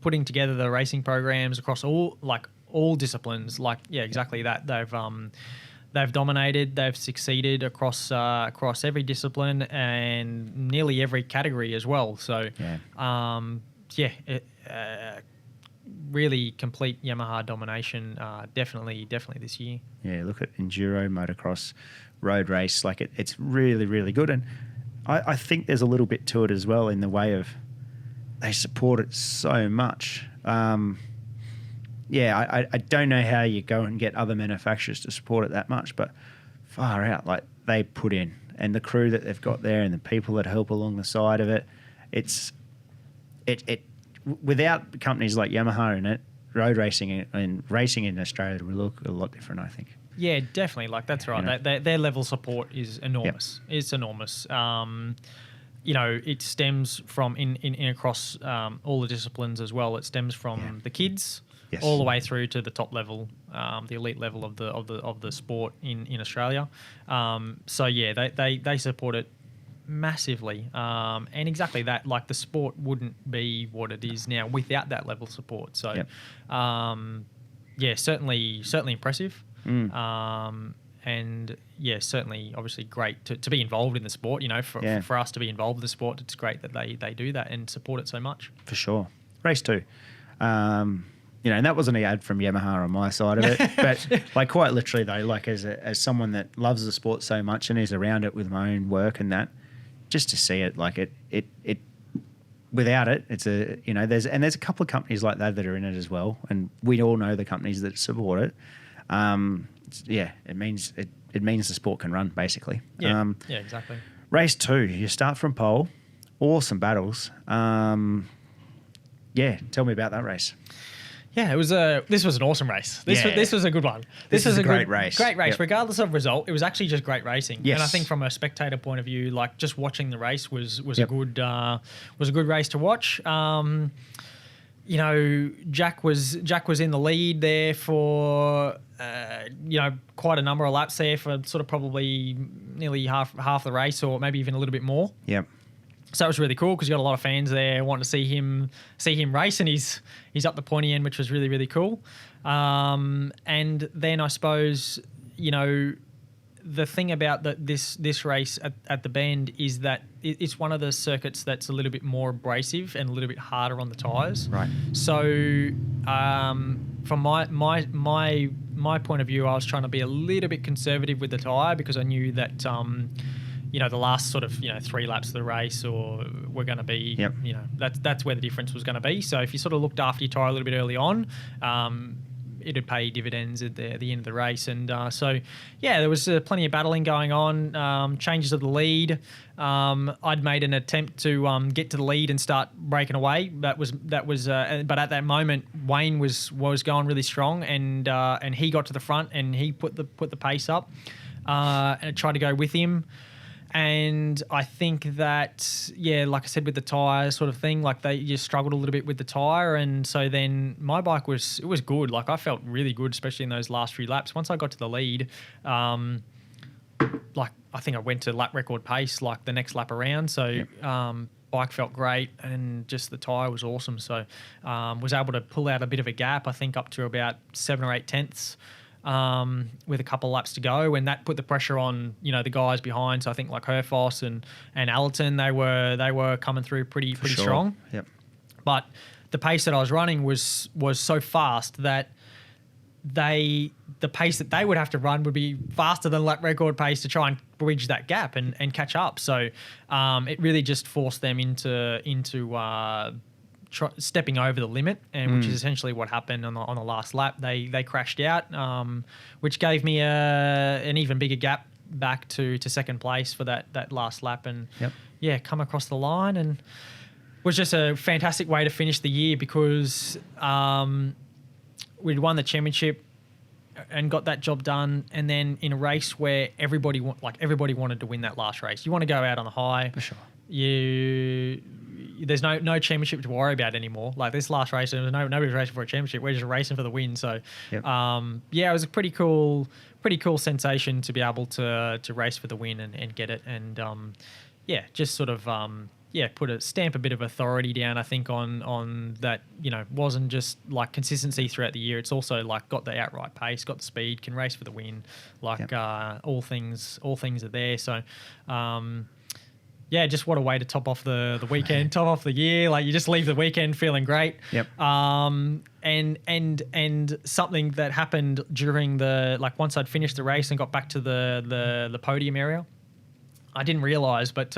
putting together the racing programs across all disciplines. Exactly that. They've dominated. They've succeeded across every discipline and nearly every category as well. So, really complete Yamaha domination. Definitely this year. Yeah, look at enduro, motocross, road race. Like it's really, really good. And I think there's a little bit to it as well in the way of they support it so much. I don't know how you go and get other manufacturers to support it that much, but far out, like they put in, and the crew that they've got there and the people that help along the side of it, without companies like Yamaha in it, road racing and racing in Australia will look a lot different, I think. Yeah, definitely. Like, that's right. Their level of support is enormous. Yep. It's enormous. It stems from in across all the disciplines as well. It stems from the kids. Yes. All the way through to the top level, the elite level of the sport in Australia. They support it massively, and exactly that. Like, the sport wouldn't be what it is now without that level of support. So, certainly impressive. And certainly, obviously, great to be involved in the sport. For us to be involved in the sport, it's great that they do that and support it so much. For sure. Race 2. And that wasn't an ad from Yamaha on my side of it, but like quite literally though, like as someone that loves the sport so much and is around it with my own work and that, just to see it, like it without it, it's there's a couple of companies like that are in it as well, and we all know the companies that support it. It means the sport can run basically. Exactly. Race 2, you start from pole, awesome battles. Tell me about that race. Yeah, this was an awesome race. This was a good one. This was a great race. Great race, regardless of result. It was actually just great racing. Yes. And I think from a spectator point of view, like, just watching the race was a good race to watch. Jack was in the lead there for quite a number of laps there for sort of probably nearly half the race, or maybe even a little bit more. Yep. So it was really cool because you got a lot of fans there wanting to see him race, and he's up the pointy end, which was really, really cool. And then I suppose the thing about this race at the Bend is that it's one of the circuits that's a little bit more abrasive and a little bit harder on the tyres. Right. So from my point of view, I was trying to be a little bit conservative with the tyre because I knew that the last sort of 3 laps of the race were going to be that's where the difference was going to be. So if you sort of looked after your tyre a little bit early on, it'd pay dividends at the end of the race. And there was plenty of battling going on, changes of the lead. I'd made an attempt to get to the lead and start breaking away. That was but at that moment Wayne was going really strong, and he got to the front and he put the pace up, and I tried to go with him. And I think that, like I said, with the tyre sort of thing, like they just struggled a little bit with the tyre. And so then my bike was good. Like, I felt really good, especially in those last few laps. Once I got to the lead, like I think I went to lap record pace like the next lap around. So, bike felt great, and just the tyre was awesome. So was able to pull out a bit of a gap, I think up to about 7 or 8 tenths with a couple of laps to go, and that put the pressure on, you know, the guys behind. So I think like Herfoss and Allerton, they were coming through pretty strong. Yep. But the pace that I was running was so fast that the pace that they would have to run would be faster than lap record pace to try and bridge that gap and catch up. So it really just forced them into stepping over the limit, and which is essentially what happened on the last lap. They crashed out, which gave me an even bigger gap back to second place for that last lap, and come across the line, and was just a fantastic way to finish the year, because we'd won the championship and got that job done, and then in a race where everybody wanted to win that last race. You want to go out on the high. For sure. There's no championship to worry about anymore. Like this last race, there was nobody's racing for a championship. We're just racing for the win. So, it was a pretty cool sensation to be able to race for the win and get it. And just sort of stamp a bit of authority down, I think, on that. You know, wasn't just like consistency throughout the year. It's also like got the outright pace, got the speed, can race for the win. Like all things are there. So. Just what a way to top off the weekend, top off the year. Like you just leave the weekend feeling great. Yep. And something that happened during once I'd finished the race and got back to the podium area, I didn't realise, but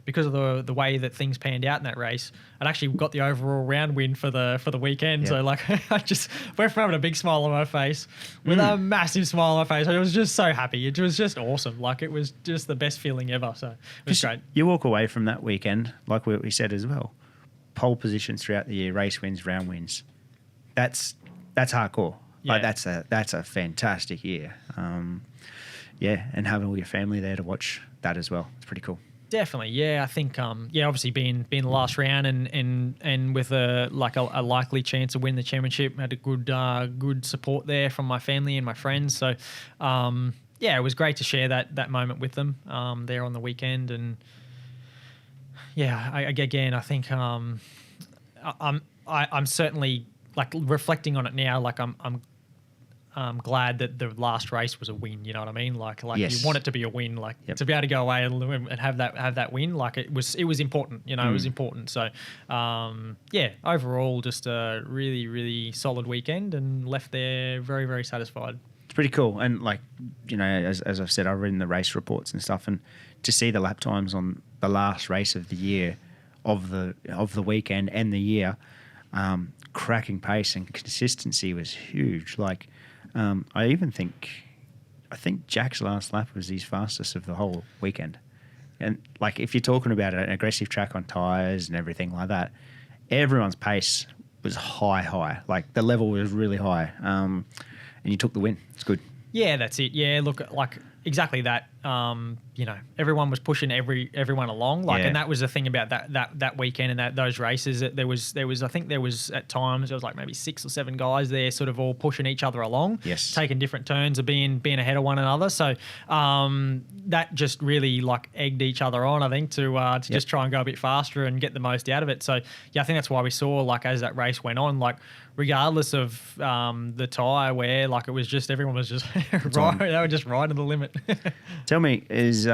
because of the way that things panned out in that race, I'd actually got the overall round win for the weekend. Yep. So like I just went from having a big smile on my face with a massive smile on my face. I was just so happy. It was just awesome. Like it was just the best feeling ever. So it was great. You walk away from that weekend, like we said as well, pole positions throughout the year, race wins, round wins. That's hardcore. Yeah. Like that's a fantastic year. And having all your family there to watch that as well. It's pretty cool. Definitely, yeah. I think, obviously being the last round and with a likely chance to win the championship, had a good support there from my family and my friends. So, it was great to share that moment with them there on the weekend. And I think I'm certainly like reflecting on it now. Like I'm glad that the last race was a win. You know what I mean? Like yes. You want it to be a win. Like to be able to go away and have that win. Like it was important. You know, it was important. So overall, just a really, really solid weekend, and left there very, very satisfied. It's pretty cool. And like, you know, as I've said, I've read the race reports and stuff, and to see the lap times on the last race of the year, of the weekend and the year, cracking pace and consistency was huge. Like. I think Jack's last lap was his fastest of the whole weekend. And like if you're talking about an aggressive track on tyres and everything like that, everyone's pace was high. Like the level was really high. And you took the win. It's good. Yeah, that's it. Yeah, look, like exactly that. Everyone was pushing everyone along. And that was the thing about that weekend and those races. That there was I think there was at times there was like maybe 6 or 7 guys there, sort of all pushing each other along. Yes. Taking different turns of being ahead of one another. So that just really like egged each other on, I think, to just try and go a bit faster and get the most out of it. So I think that's why we saw, like, as that race went on, like regardless of the tyre wear, like it was just everyone was just right. They were just right to the limit. Tell me, is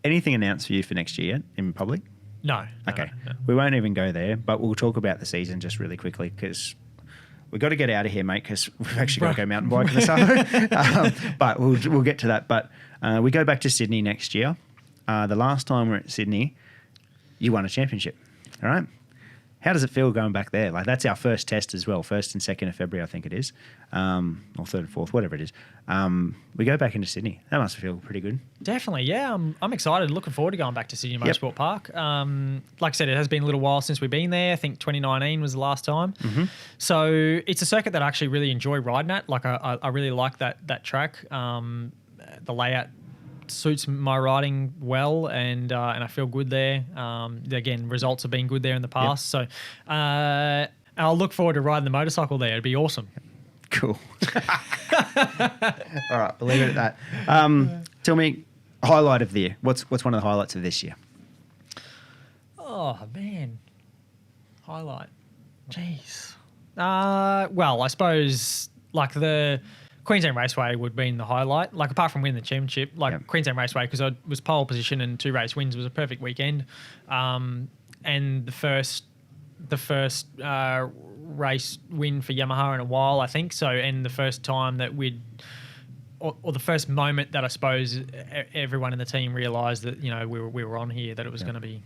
anything announced for you for next year yet in public? No. Okay. No. We won't even go there, but we'll talk about the season just really quickly, because we've got to get out of here, mate, because we've actually got to go mountain biking this afternoon. But we'll get to that. But we go back to Sydney next year. The last time we were at Sydney, you won a championship. All right. How does it feel going back there? Like, that's our first test as well, 1st and 2nd of February, I think it is, or 3rd and 4th, whatever it is. We go back into Sydney. That must feel pretty good. Definitely, yeah. I'm excited. Looking forward to going back to Sydney Motorsport Park. Like I said, it has been a little while since we've been there. I think 2019 was the last time. Mm-hmm. So it's a circuit that I actually really enjoy riding at. Like, I really like that track. The layout suits my riding well, and I feel good there. Again, results have been good there in the past. Yep. So I'll look forward to riding the motorcycle there. It'd be awesome. Cool. All right, we'll leave it at that. Tell me, highlight of the year. What's one of the highlights of this year? Oh, man. Highlight. Jeez. Well, I suppose like the Queensland Raceway would be the highlight. Like apart from winning the championship, like Queensland Raceway, because I was pole position and 2 race wins, was a perfect weekend. And the first race win for Yamaha in a while, I think. So, and the first time that or the first moment that I suppose everyone in the team realised that we were on here, that it was going to be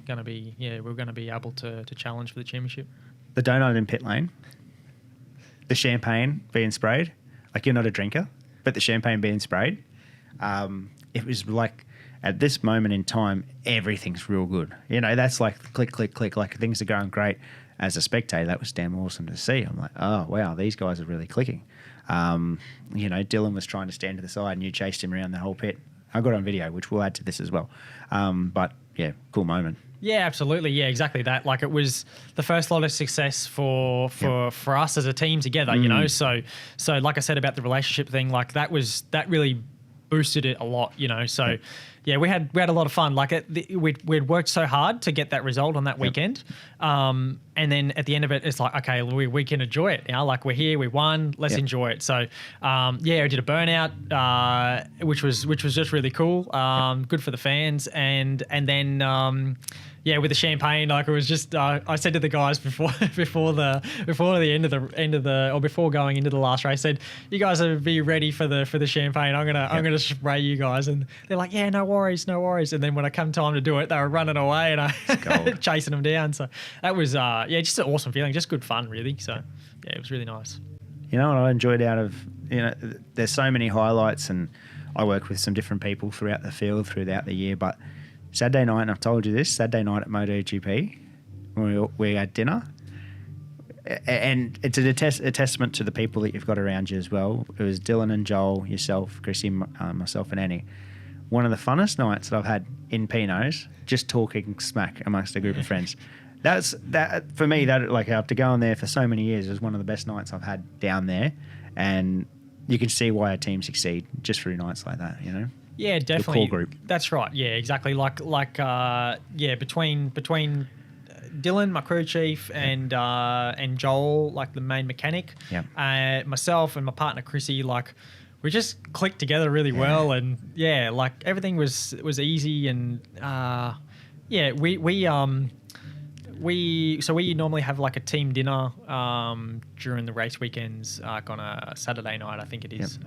we were going to be able to challenge for the championship. The donut in pit lane, the champagne being sprayed. Like, you're not a drinker, but the champagne being sprayed. It was like at this moment in time, everything's real good. That's like click, click, click. Like things are going great. As a spectator, that was damn awesome to see. I'm like, oh wow, these guys are really clicking. Dylan was trying to stand to the side and you chased him around the whole pit. I got on video, which we'll add to this as well. But yeah, cool moment. Yeah, absolutely. Yeah, exactly that. Like it was the first lot of success for us as a team together, So like I said about the relationship thing, like that really boosted it a lot, So yeah, we had a lot of fun. Like we'd worked so hard to get that result on that weekend, and then at the end of it, it's like, okay, we can enjoy it. Like we're here, we won, let's enjoy it. So I did a burnout, which was just really cool. Good for the fans, and then. With the champagne, like it was just. I said to the guys before going into the last race, I said, "You guys be ready for the champagne. I'm gonna spray you guys." And they're like, "Yeah, no worries." And then when I come time to do it, they were running away and I chasing them down. So that was just an awesome feeling, just good fun, really. So yeah, it was really nice. What I enjoyed out of there's so many highlights, and I work with some different people throughout the field throughout the year, but. Saturday night, and I've told you this, Saturday night at MotoGP, we had dinner. And it's a testament to the people that you've got around you as well. It was Dylan and Joel, yourself, Chrissy, myself and Annie. One of the funnest nights that I've had in Pino's, just talking smack amongst a group of friends. For me, like after going there for so many years, it was one of the best nights I've had down there. And you can see why a team succeed just through nights like that, Yeah, definitely. The core group. That's right. Yeah, exactly. Between Dylan, my crew chief, and Joel, like the main mechanic, myself and my partner Chrissy, like we just clicked together really well, and like everything was easy, and we normally have like a team dinner during the race weekends, like on a Saturday night, I think it is.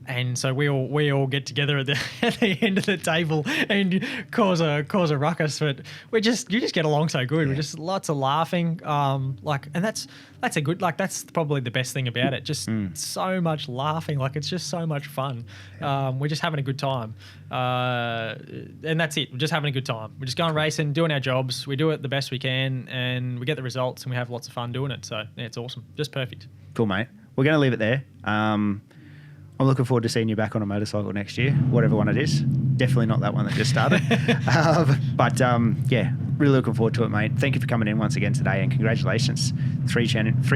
And so we all get together at the end of the table and cause a ruckus, but you just get along so good. We're just lots of laughing, and that's a good, like that's probably the best thing about it. Just so much laughing, like it's just so much fun. We're just having a good time, and that's it. We're just having a good time. We're just going racing, doing our jobs. We do it the best we can, and we get the results, and we have lots of fun doing it. So yeah, it's awesome, just perfect. Cool, mate. We're going to leave it there. I'm looking forward to seeing you back on a motorcycle next year, whatever one it is. Definitely not that one that just started. Really looking forward to it, mate. Thank you for coming in once again today, and congratulations. 3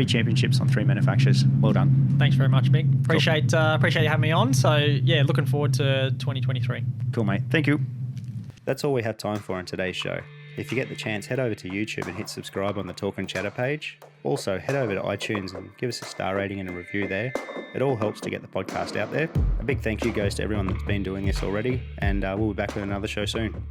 championships on 3 manufacturers. Well done. Thanks very much, Mick. Appreciate you having me on. So, yeah, looking forward to 2023. Cool, mate. Thank you. That's all we have time for on today's show. If you get the chance, head over to YouTube and hit subscribe on the Talk and Chatter page. Also, head over to iTunes and give us a star rating and a review there. It all helps to get the podcast out there. A big thank you goes to everyone that's been doing this already, and we'll be back with another show soon.